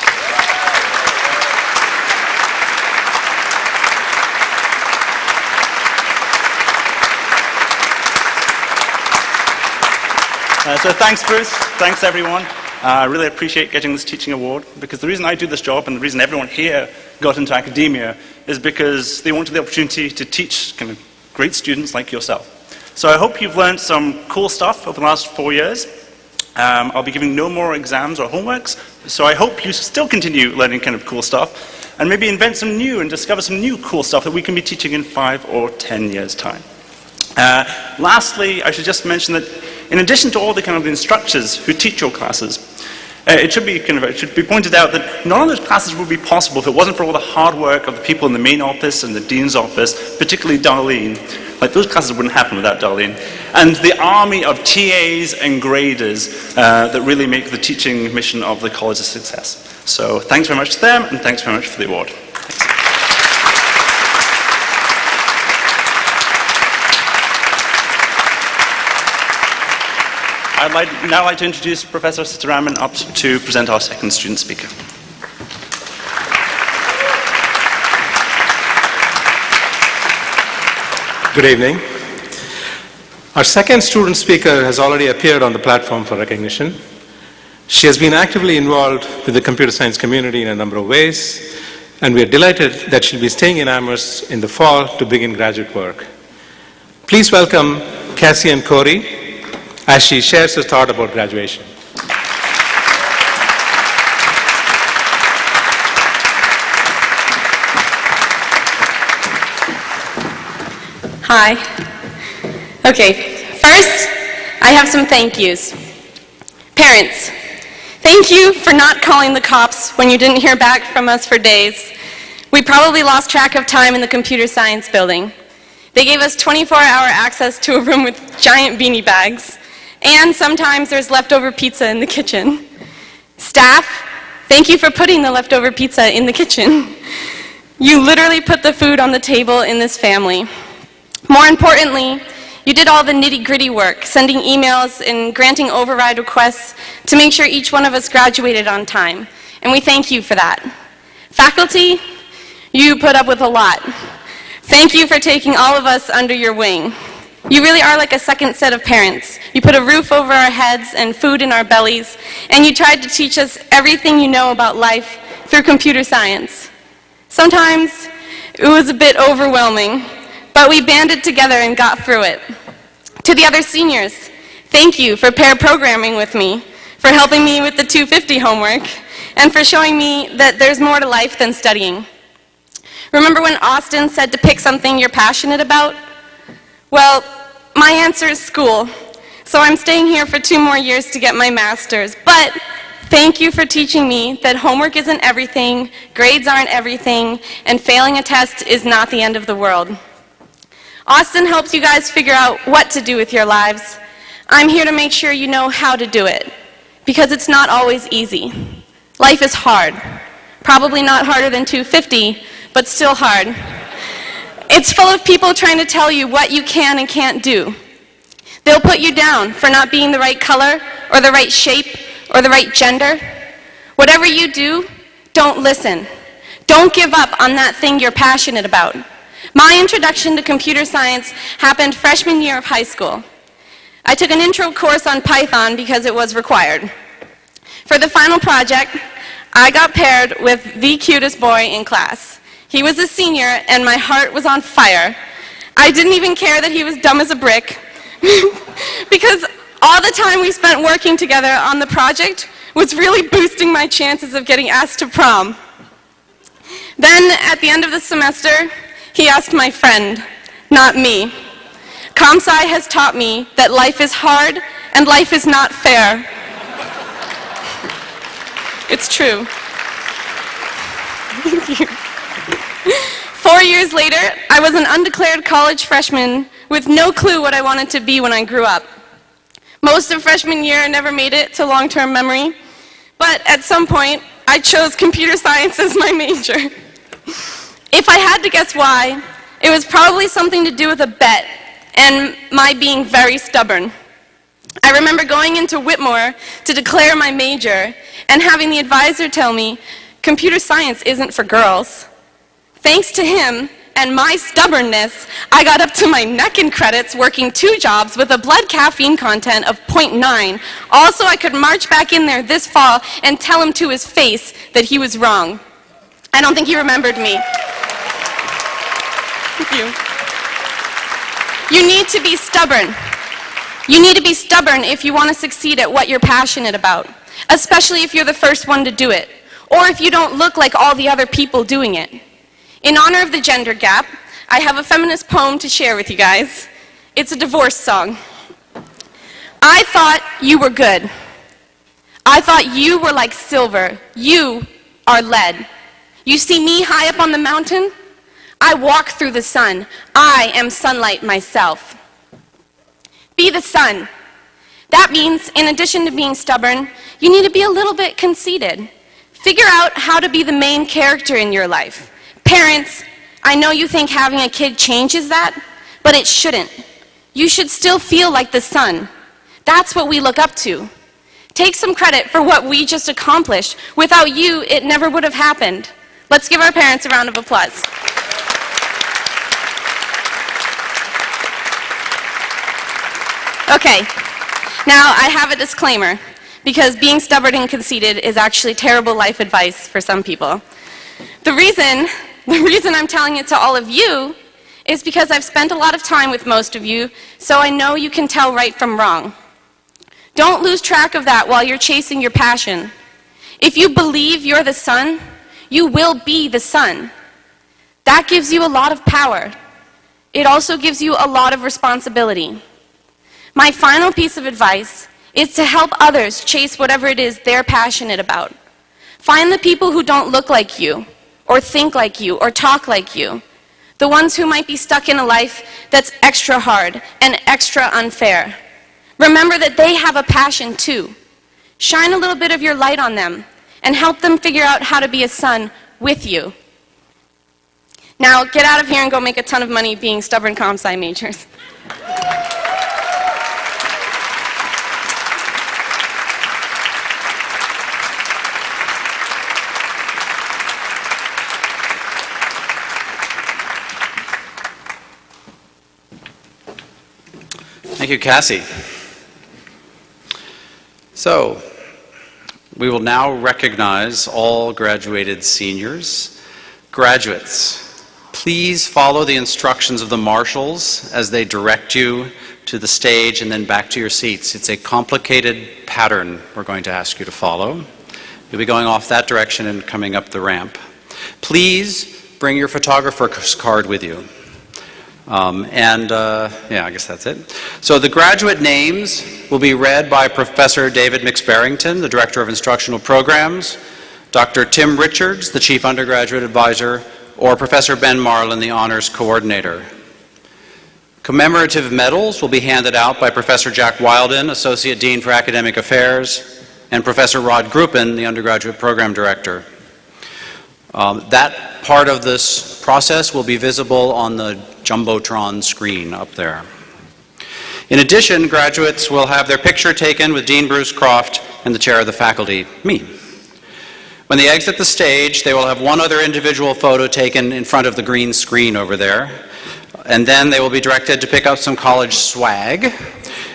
So thanks, Bruce. Thanks, everyone. I really appreciate getting this teaching award, because the reason I do this job and the reason everyone here got into academia is because they wanted the opportunity to teach kind of great students like yourself. So I hope you've learned some cool stuff over the last 4 years. I'll be giving no more exams or homeworks, so I hope you still continue learning kind of cool stuff and maybe invent some new and discover some new cool stuff that we can be teaching in 5 or 10 years' time. Lastly, I should just mention that in addition to all the kind of instructors who teach your classes, it should be pointed out that none of those classes would be possible if it wasn't for all the hard work of the people in the main office and the dean's office, particularly Darlene. Like, those classes wouldn't happen without Darlene. And the army of TAs and graders that really make the teaching mission of the college a success. So thanks very much to them, and thanks very much for the award. I'd now like to introduce Professor Sitaraman up to present our second student speaker. Good evening. Our second student speaker has already appeared on the platform for recognition. She has been actively involved with the computer science community in a number of ways, and we are delighted that she'll be staying in Amherst in the fall to begin graduate work. Please welcome Cassian Corey as she shares her thought about graduation. Hi. Okay, first, I have some thank yous. Parents, thank you for not calling the cops when you didn't hear back from us for days. We probably lost track of time in the computer science building. They gave us 24-hour access to a room with giant beanie bags. And sometimes there's leftover pizza in the kitchen. Staff, thank you for putting the leftover pizza in the kitchen. You literally put the food on the table in this family. More importantly, you did all the nitty-gritty work, sending emails and granting override requests to make sure each one of us graduated on time. And we thank you for that. Faculty, you put up with a lot. Thank you for taking all of us under your wing. You really are like a second set of parents. You put a roof over our heads and food in our bellies, and you tried to teach us everything you know about life through computer science. Sometimes it was a bit overwhelming, but we banded together and got through it. To the other seniors, thank you for pair programming with me, for helping me with the 250 homework, and for showing me that there's more to life than studying. Remember when Austin said to pick something you're passionate about? Well, my answer is school, so I'm staying here for 2 more years to get my master's, but thank you for teaching me that homework isn't everything, grades aren't everything, and failing a test is not the end of the world. Austin helps you guys figure out what to do with your lives. I'm here to make sure you know how to do it, because it's not always easy. Life is hard. Probably not harder than 250, but still hard. It's full of people trying to tell you what you can and can't do. They'll put you down for not being the right color, or the right shape, or the right gender. Whatever you do, don't listen. Don't give up on that thing you're passionate about. My introduction to computer science happened freshman year of high school. I took an intro course on Python because it was required. For the final project, I got paired with the cutest boy in class. He was a senior, and my heart was on fire. I didn't even care that he was dumb as a brick, because all the time we spent working together on the project was really boosting my chances of getting asked to prom. Then, at the end of the semester, he asked my friend, not me. ComSci has taught me that life is hard and life is not fair. It's true. Thank you. 4 years later, I was an undeclared college freshman with no clue what I wanted to be when I grew up. Most of freshman year, I never made it to long-term memory, but at some point, I chose computer science as my major. If I had to guess why, It was probably something to do with a bet and my being very stubborn. I remember going into Whitmore to declare my major and having the advisor tell me, computer science isn't for girls. Thanks to him and my stubbornness, I got up to my neck in credits working 2 jobs with a blood caffeine content of 0.9. Also, I could march back in there this fall and tell him to his face that he was wrong. I don't think he remembered me. Thank you. You need to be stubborn. You need to be stubborn if you want to succeed at what you're passionate about, especially if you're the first one to do it, or if you don't look like all the other people doing it. In honor of the gender gap, I have a feminist poem to share with you guys. It's a divorce song. I thought you were good. I thought you were like silver. You are lead. You see me high up on the mountain? I walk through the sun. I am sunlight myself. Be the sun. That means, in addition to being stubborn, you need to be a little bit conceited. Figure out how to be the main character in your life. Parents, I know you think having a kid changes that, but it shouldn't. You should still feel like the sun. That's what we look up to. Take some credit for what we just accomplished. Without you, it never would have happened. Let's give our parents a round of applause. Okay, now I have a disclaimer, because being stubborn and conceited is actually terrible life advice for some people. The reason I'm telling it to all of you is because I've spent a lot of time with most of you, so I know you can tell right from wrong. Don't lose track of that while you're chasing your passion. If you believe you're the sun, you will be the sun. That gives you a lot of power. It also gives you a lot of responsibility. My final piece of advice is to help others chase whatever it is they're passionate about. Find the people who don't look like you, or think like you, or talk like you. The ones who might be stuck in a life that's extra hard and extra unfair. Remember that they have a passion too. Shine a little bit of your light on them and help them figure out how to be a sun with you. Now, get out of here and go make a ton of money being stubborn comp-sci majors. Thank you, Cassie. So, we will now recognize all graduated seniors. Graduates, please follow the instructions of the marshals as they direct you to the stage and then back to your seats. It's a complicated pattern we're going to ask you to follow. You'll be going off that direction and coming up the ramp. Please bring your photographer's card with you. Yeah, I guess that's it. So the graduate names will be read by Professor David McSparrington, the Director of Instructional Programs, Dr. Tim Richards, the Chief Undergraduate Advisor, or Professor Ben Marlin, the Honors Coordinator. Commemorative medals will be handed out by Professor Jack Wilden, Associate Dean for Academic Affairs, and Professor Rod Gruppen, the Undergraduate Program Director. That part of this process will be visible on the Jumbotron screen up there. In addition, graduates will have their picture taken with Dean Bruce Croft and the chair of the faculty, me. When they exit the stage, they will have one other individual photo taken in front of the green screen over there, and then they will be directed to pick up some college swag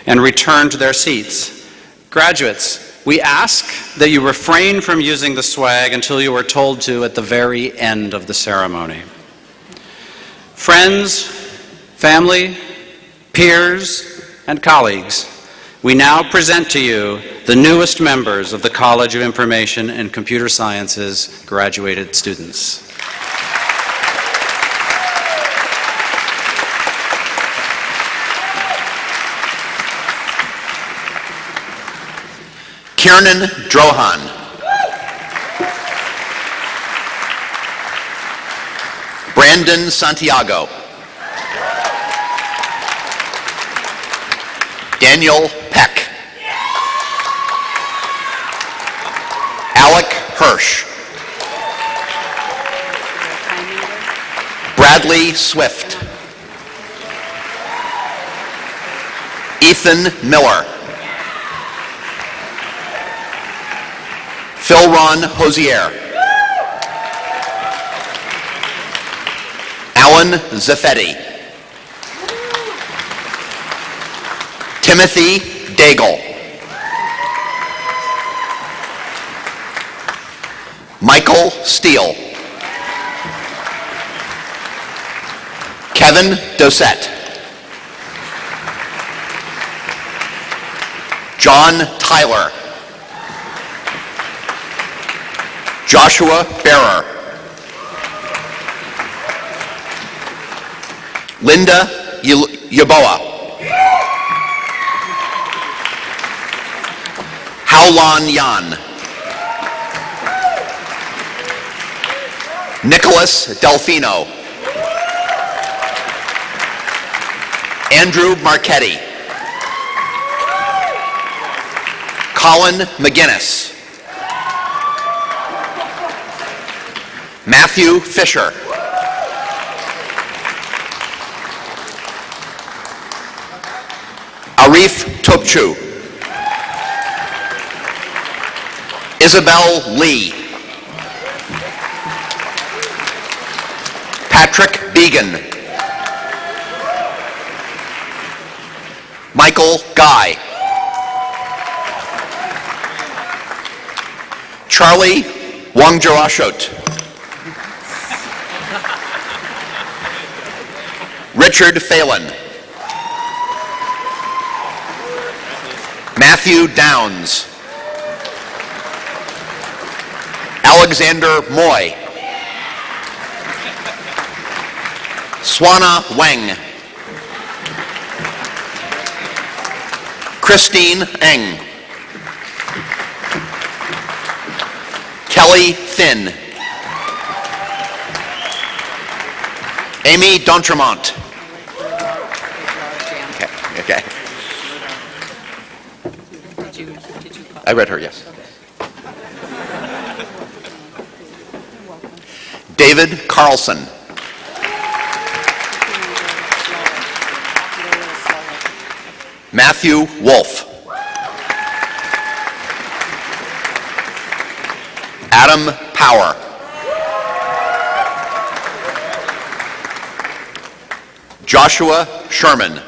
and return to their seats. Graduates, we ask that you refrain from using the swag until you are told to at the very end of the ceremony. Friends, family, peers, and colleagues, we now present to you the newest members of the College of Information and Computer Sciences graduated students. Kiernan Drohan. Brandon Santiago. Daniel Peck. Alec Hirsch. Bradley Swift. Ethan Miller. Philron Hosier. Alan Zaffetti. Timothy Daigle. Michael Steele. Kevin Dosette. John Tyler. Joshua Bearer. Linda Yaboa. Howlon Yan. Nicholas Delfino. Andrew Marchetti. Colin McGinnis. Matthew Fisher. Arif Topchu. Isabel Lee. Patrick Began. Michael Guy. Charlie Wangjarashot. Richard Phelan. Matthew Downs. Alexander Moy. Swana Weng. Christine Eng. Kelly Finn. Amy D'Entremont. Okay. I read her, yes. David Carlson. Matthew Wolf. Adam Power. Joshua Sherman.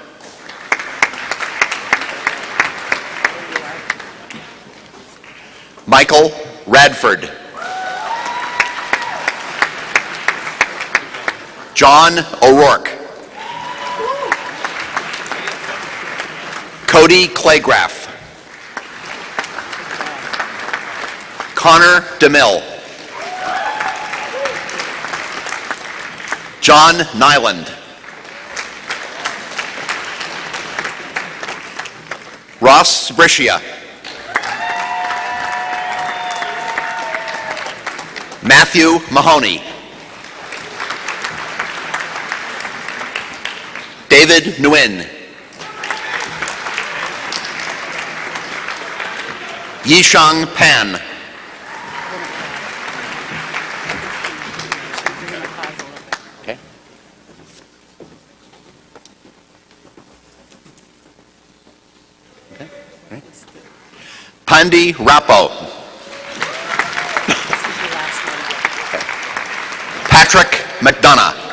Michael Radford. John O'Rourke. Cody Claygraph. Connor DeMille. John Nyland. Ross Bricia. Matthew Mahoney. David Nguyen. Yishang Pan. Okay. Okay. Pandi Rapo. Patrick McDonough.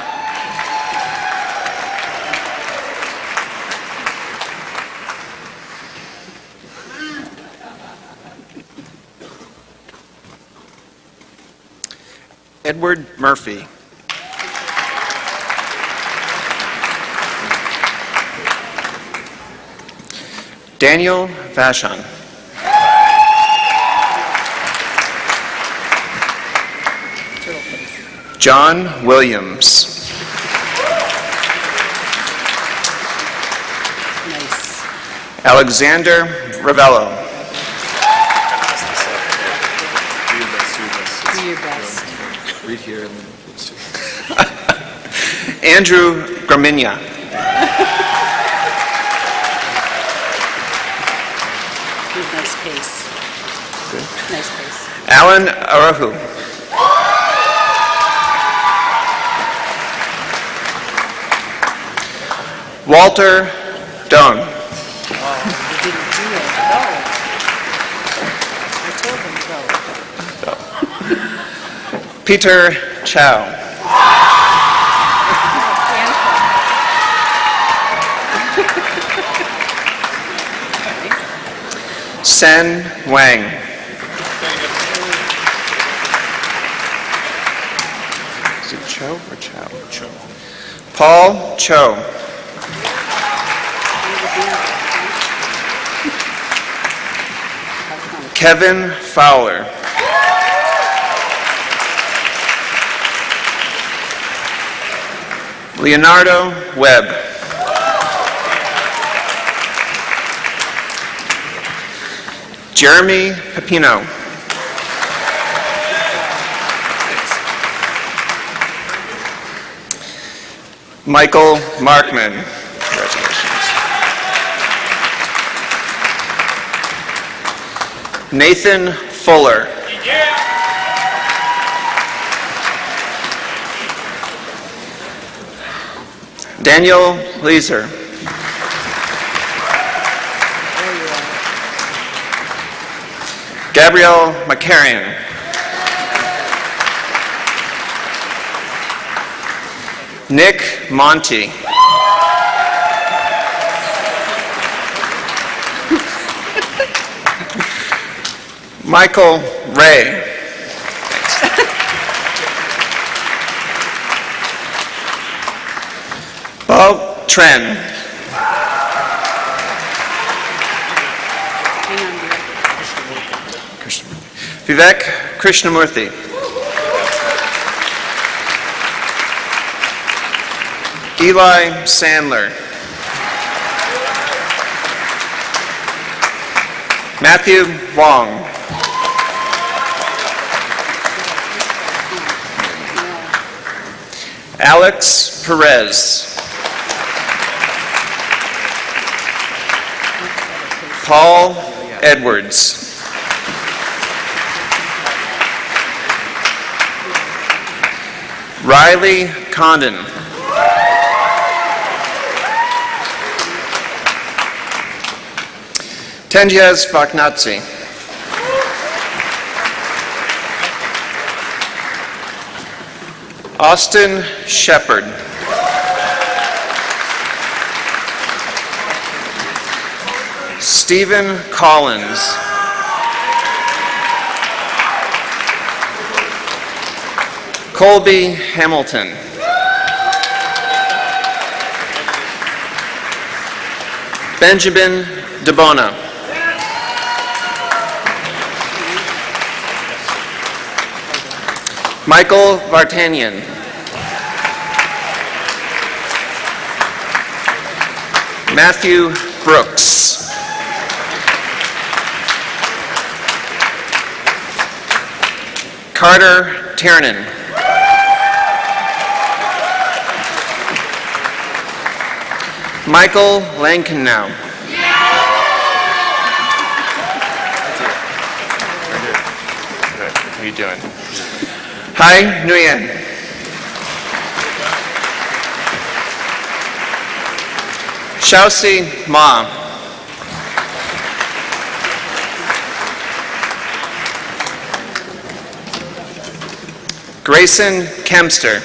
Edward Murphy. Daniel Vashon. John Williams. Alexander Ravello. Do your best. Read here and then let's do Andrew Graminia. Nice pace. Nice pace. Alan Arahu. Walter Doan. Peter Chow. Sen Wang. Is it Cho or Chow? Cho. Paul Cho. Kevin Fowler. Leonardo Webb. Jeremy Pepino. Michael Markman. Congratulations. Nathan Fuller. Daniel Leeser. Gabrielle McCarrion. Nick Monty. Michael Ray. Bob Tren. Vivek Krishnamurthy. Eli Sandler. Matthew Wong. Alex Perez. Paul Edwards. Riley Condon. Tenjaz Vaknatsi. Austin Shepard. Stephen Collins. Colby Hamilton. Benjamin DeBona. Michael Vartanian. Matthew Brooks. Carter Tiernan. Michael Lankenau. How are you doing? Hi Nguyen. Xiaoxi Ma. Grayson Kempster.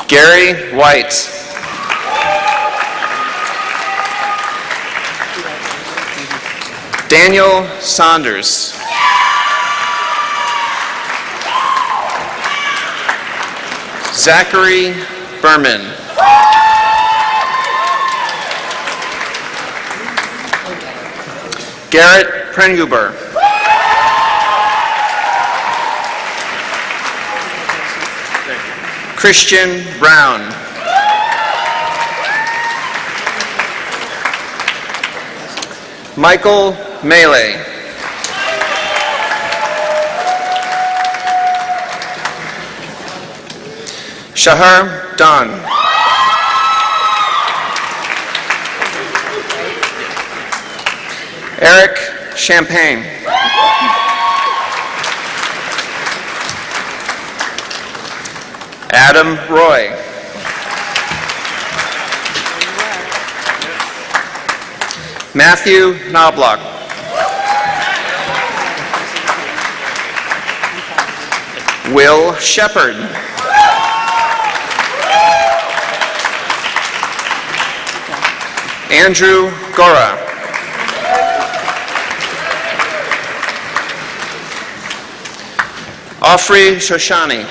Gary White. Daniel Saunders. Zachary Berman. Garrett Prenhuber. Christian Brown. Michael Melee. Shahar Don. Eric Champagne. Adam Roy. Matthew Knobloch. Will Shepard. Andrew Gora. Ofri Shoshani.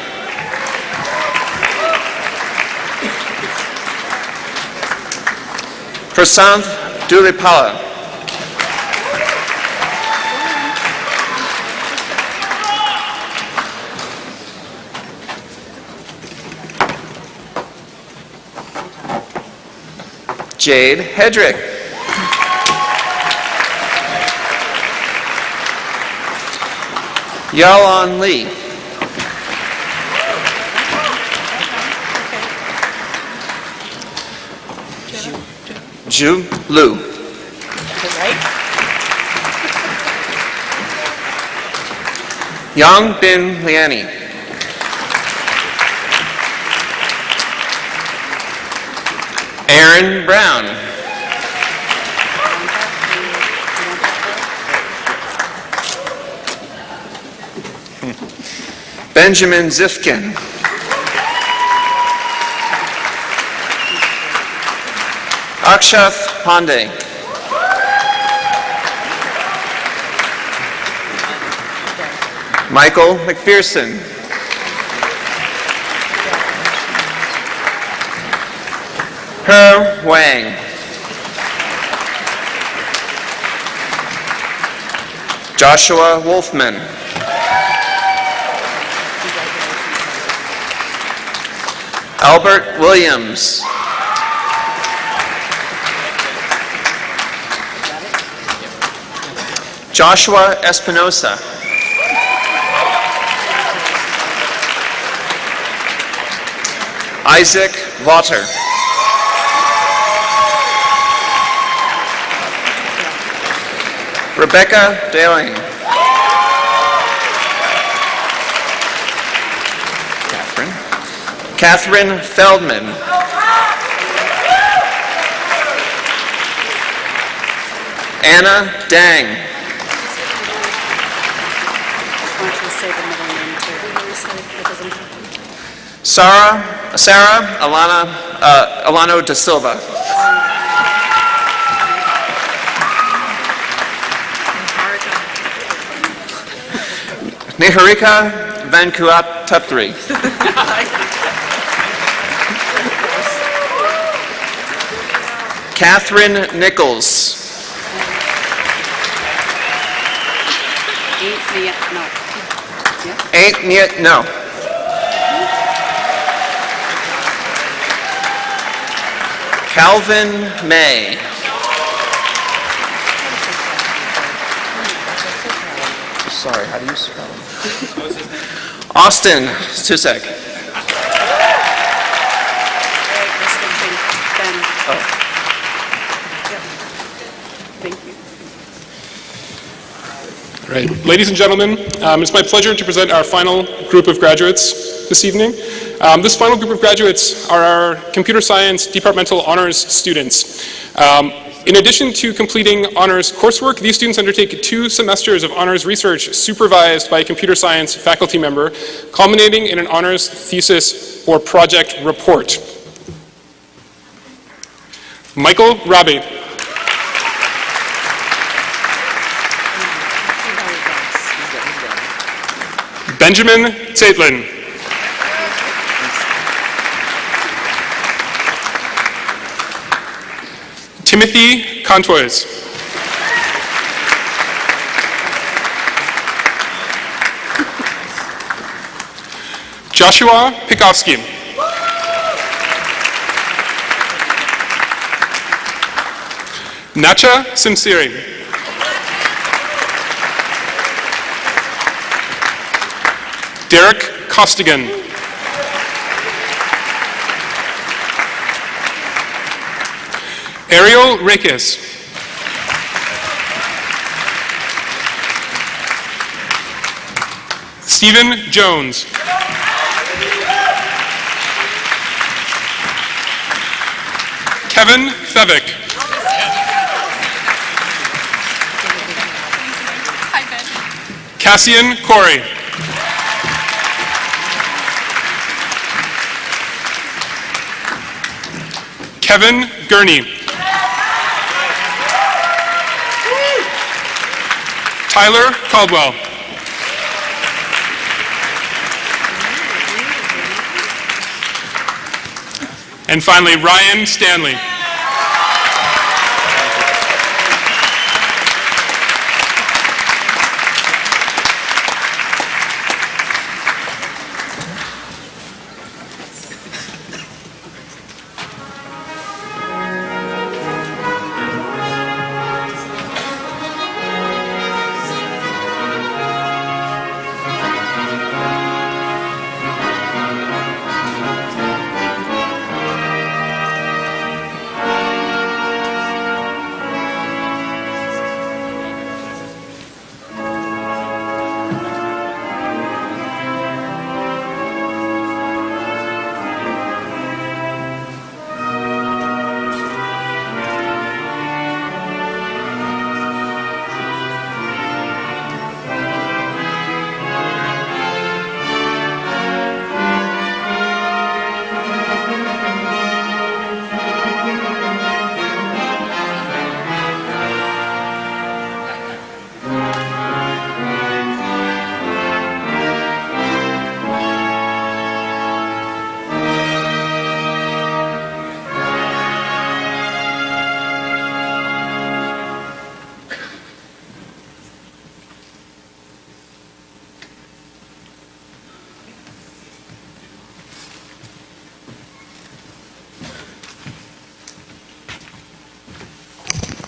Prasanth Dulipala. Jade Hedrick. Yalan Lee. Ju Lu. Yang Bin Liani. Aaron Brown. Benjamin Zifkin. Akshath Pandey. Michael McPherson. He Wang. Joshua Wolfman. Albert Williams. Joshua Espinosa. Isaac Vaughter. Rebecca Daling. Catherine Feldman. Anna Dang. Sarah Alano da Silva. Niharika Vankuat Tapri. Catherine Nichols. No. Calvin May. Sorry, how do you spell it? Austin Susek. Right. Ladies and gentlemen, it's my pleasure to present our final group of graduates this evening. This final group of graduates are our computer science departmental honors students. In addition to completing honors coursework, these students undertake 2 semesters of honors research supervised by a computer science faculty member, culminating in an honors thesis or project report. Michael Robbie. Benjamin Zeitlin. Timothy Contois. Joshua Pikowski. Nacha Simsiri. Derek Costigan. Ariel Rakis. Stephen Jones. Kevin Fevick. Cassian Corey. Kevin Gurney. Tyler Caldwell. And finally, Ryan Stanley.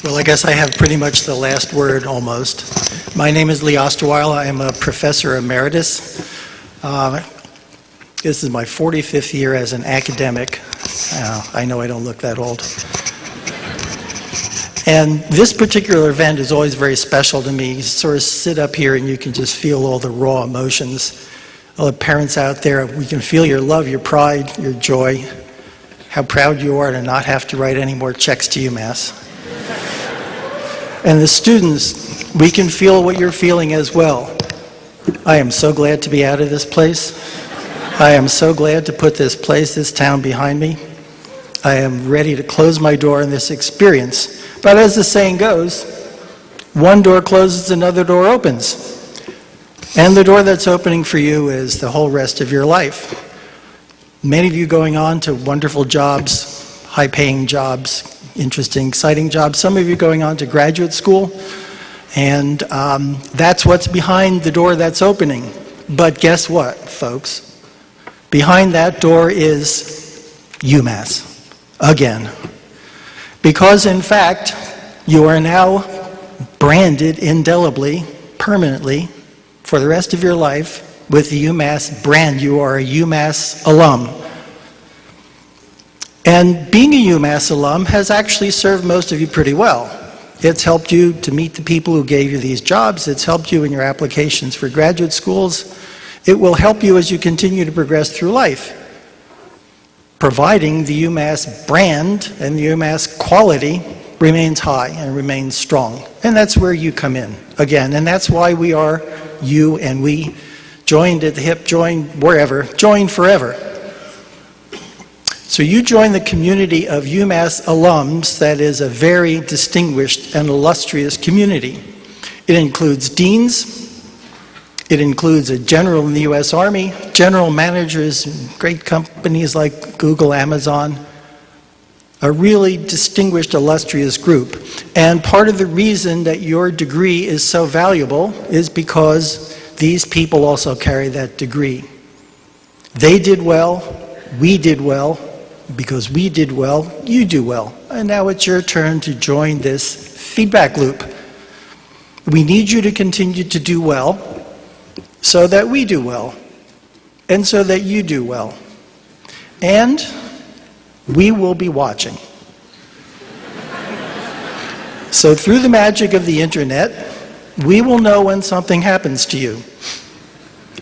Well, I guess I have pretty much the last word almost. My name is Lee Osterweiler. I am a professor emeritus. This is my 45th year as an academic. I know I don't look that old. And this particular event is always very special to me. You sort of sit up here and you can just feel all the raw emotions. All the parents out there, we can feel your love, your pride, your joy, how proud you are to not have to write any more checks to UMass. And the students, we can feel what you're feeling as well. I am so glad to be out of this place. I am so glad to put this place, this town behind me. I am ready to close my door on this experience. But as the saying goes, one door closes, another door opens. And the door that's opening for you is the whole rest of your life. Many of you going on to wonderful jobs, high-paying jobs, interesting, exciting jobs. Some of you going on to graduate school, and that's what's behind the door that's opening. But guess what, folks? Behind that door is UMass, again. Because, in fact, you are now branded indelibly, permanently, for the rest of your life with the UMass brand. You are a UMass alum. And being a UMass alum has actually served most of you pretty well. It's helped you to meet the people who gave you these jobs. It's helped you in your applications for graduate schools. It will help you as you continue to progress through life, providing the UMass brand and the UMass quality remains high and remains strong. And that's where you come in, again. And that's why we are you and we, joined at the hip, joined wherever, joined forever. So you join the community of UMass alums that is a very distinguished and illustrious community. It includes deans, it includes a general in the U.S. Army, general managers in great companies like Google, Amazon, a really distinguished, illustrious group. And part of the reason that your degree is so valuable is because these people also carry that degree. They did well, we did well. Because we did well, you do well. And now it's your turn to join this feedback loop. We need you to continue to do well so that we do well and so that you do well. And we will be watching. So through the magic of the internet, we will know when something happens to you.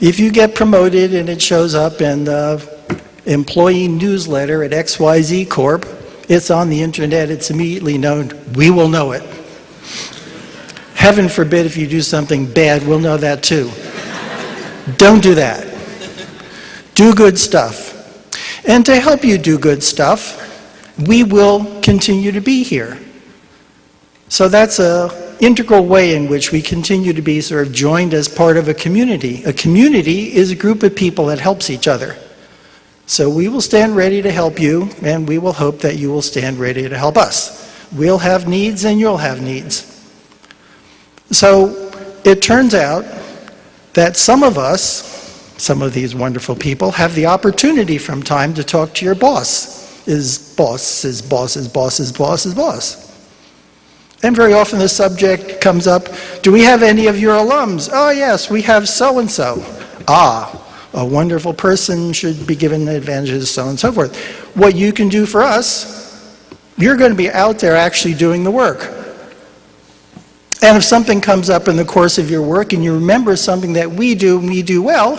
If you get promoted and it shows up in the employee newsletter at XYZ Corp, it's on the internet, it's immediately known, we will know it. heaven forbid if you do something bad, we'll know that too. Don't do that. Do good stuff. And to help you do good stuff, we will continue to be here. So that's an integral way in which we continue to be sort of joined as part of a community. A community is a group of people that helps each other. So we will stand ready to help you, and we will hope that you will stand ready to help us. We'll have needs, and you'll have needs. So it turns out that some of us, some of these wonderful people, have the opportunity from time to talk to your boss. His boss's boss's boss's boss's boss. And very often the subject comes up, do we have any of your alums? Oh yes, we have so-and-so. Ah, a wonderful person should be given advantages, so on and so forth. What you can do for us, you're going to be out there actually doing the work. And if something comes up in the course of your work and you remember something that we do and we do well,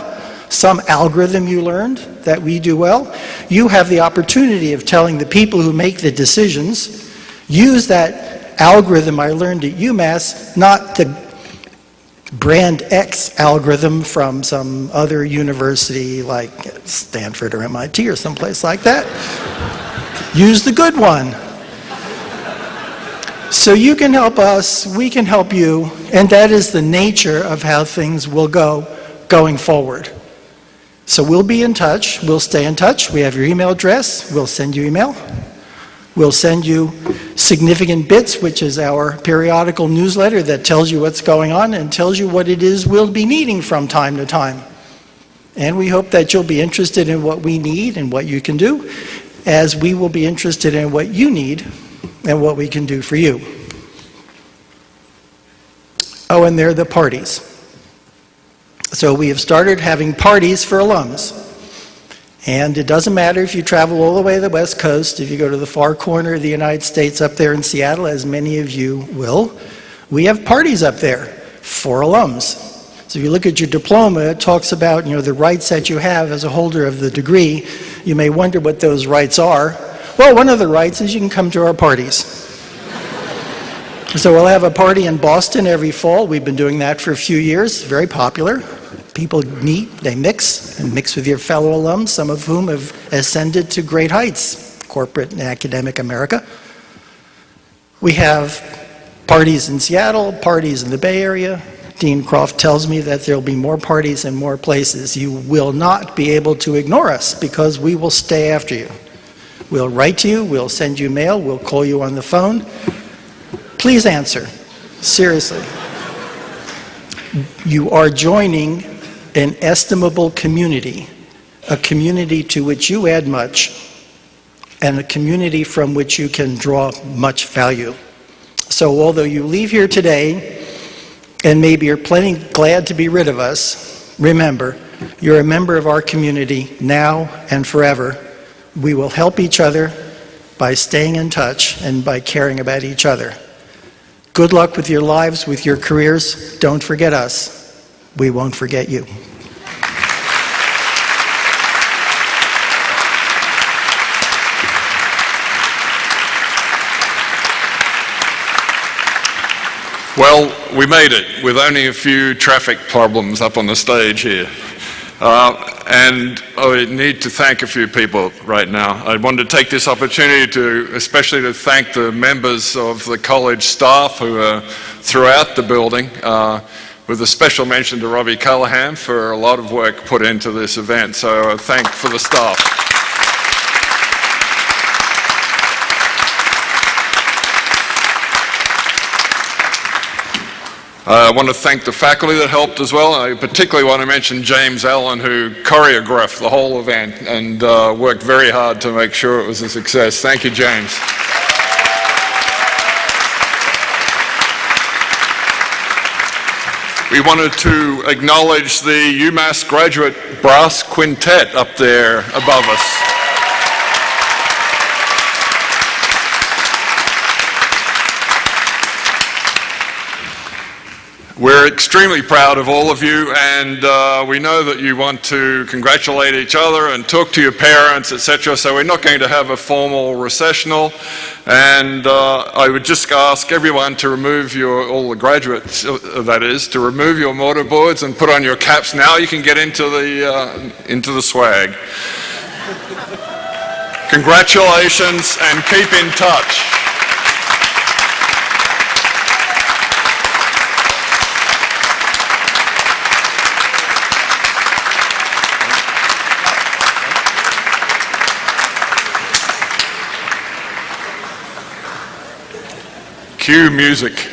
some algorithm you learned that we do well, you have the opportunity of telling the people who make the decisions, use that algorithm I learned at UMass, not the brand X algorithm from some other university like Stanford or MIT or someplace like that. Use the good one. So you can help us, we can help you, and that is the nature of how things will go going forward. So we'll be in touch, we'll stay in touch, we have your email address, we'll send you email. We'll send you Significant Bits, which is our periodical newsletter that tells you what's going on and tells you what it is we'll be needing from time to time. And we hope that you'll be interested in what we need and what you can do, as we will be interested in what you need and what we can do for you. Oh, and there are the parties. So we have started having parties for alums. And it doesn't matter if you travel all the way to the West Coast, if you go to the far corner of the United States up there in Seattle, as many of you will, we have parties up there for alums. So if you look at your diploma, it talks about, the rights that you have as a holder of the degree. You may wonder what those rights are. Well, one of the rights is you can come to our parties. So we'll have a party in Boston every fall. We've been doing that for a few years, very popular. People meet, they mix, and mix with your fellow alums, some of whom have ascended to great heights, corporate and academic America. We have parties in Seattle, parties in the Bay Area. Dean Croft tells me that there'll be more parties in more places. You will not be able to ignore us because we will stay after you. We'll write to you, we'll send you mail, we'll call you on the phone. Please answer, seriously. You are joining an estimable community, a community to which you add much, and a community from which you can draw much value. So although you leave here today, and maybe you're plenty glad to be rid of us, remember, you're a member of our community now and forever. We will help each other by staying in touch and by caring about each other. Good luck with your lives, with your careers. Don't forget us. We won't forget you. Well, we made it with only a few traffic problems up on the stage here. And I need to thank a few people right now. I want to take this opportunity especially to thank the members of the college staff who are throughout the building, with a special mention to Robbie Callahan for a lot of work put into this event. So thank for the staff. I want to thank the faculty that helped as well. I particularly want to mention James Allen, who choreographed the whole event and worked very hard to make sure it was a success. Thank you, James. We wanted to acknowledge the UMass graduate brass quintet up there above us. We're extremely proud of all of you, and we know that you want to congratulate each other and talk to your parents, etc., so we're not going to have a formal recessional. And I would just ask everyone to remove all the graduates, that is, to remove your mortarboards and put on your caps. Now you can get into the swag. Congratulations, and keep in touch. Cue music.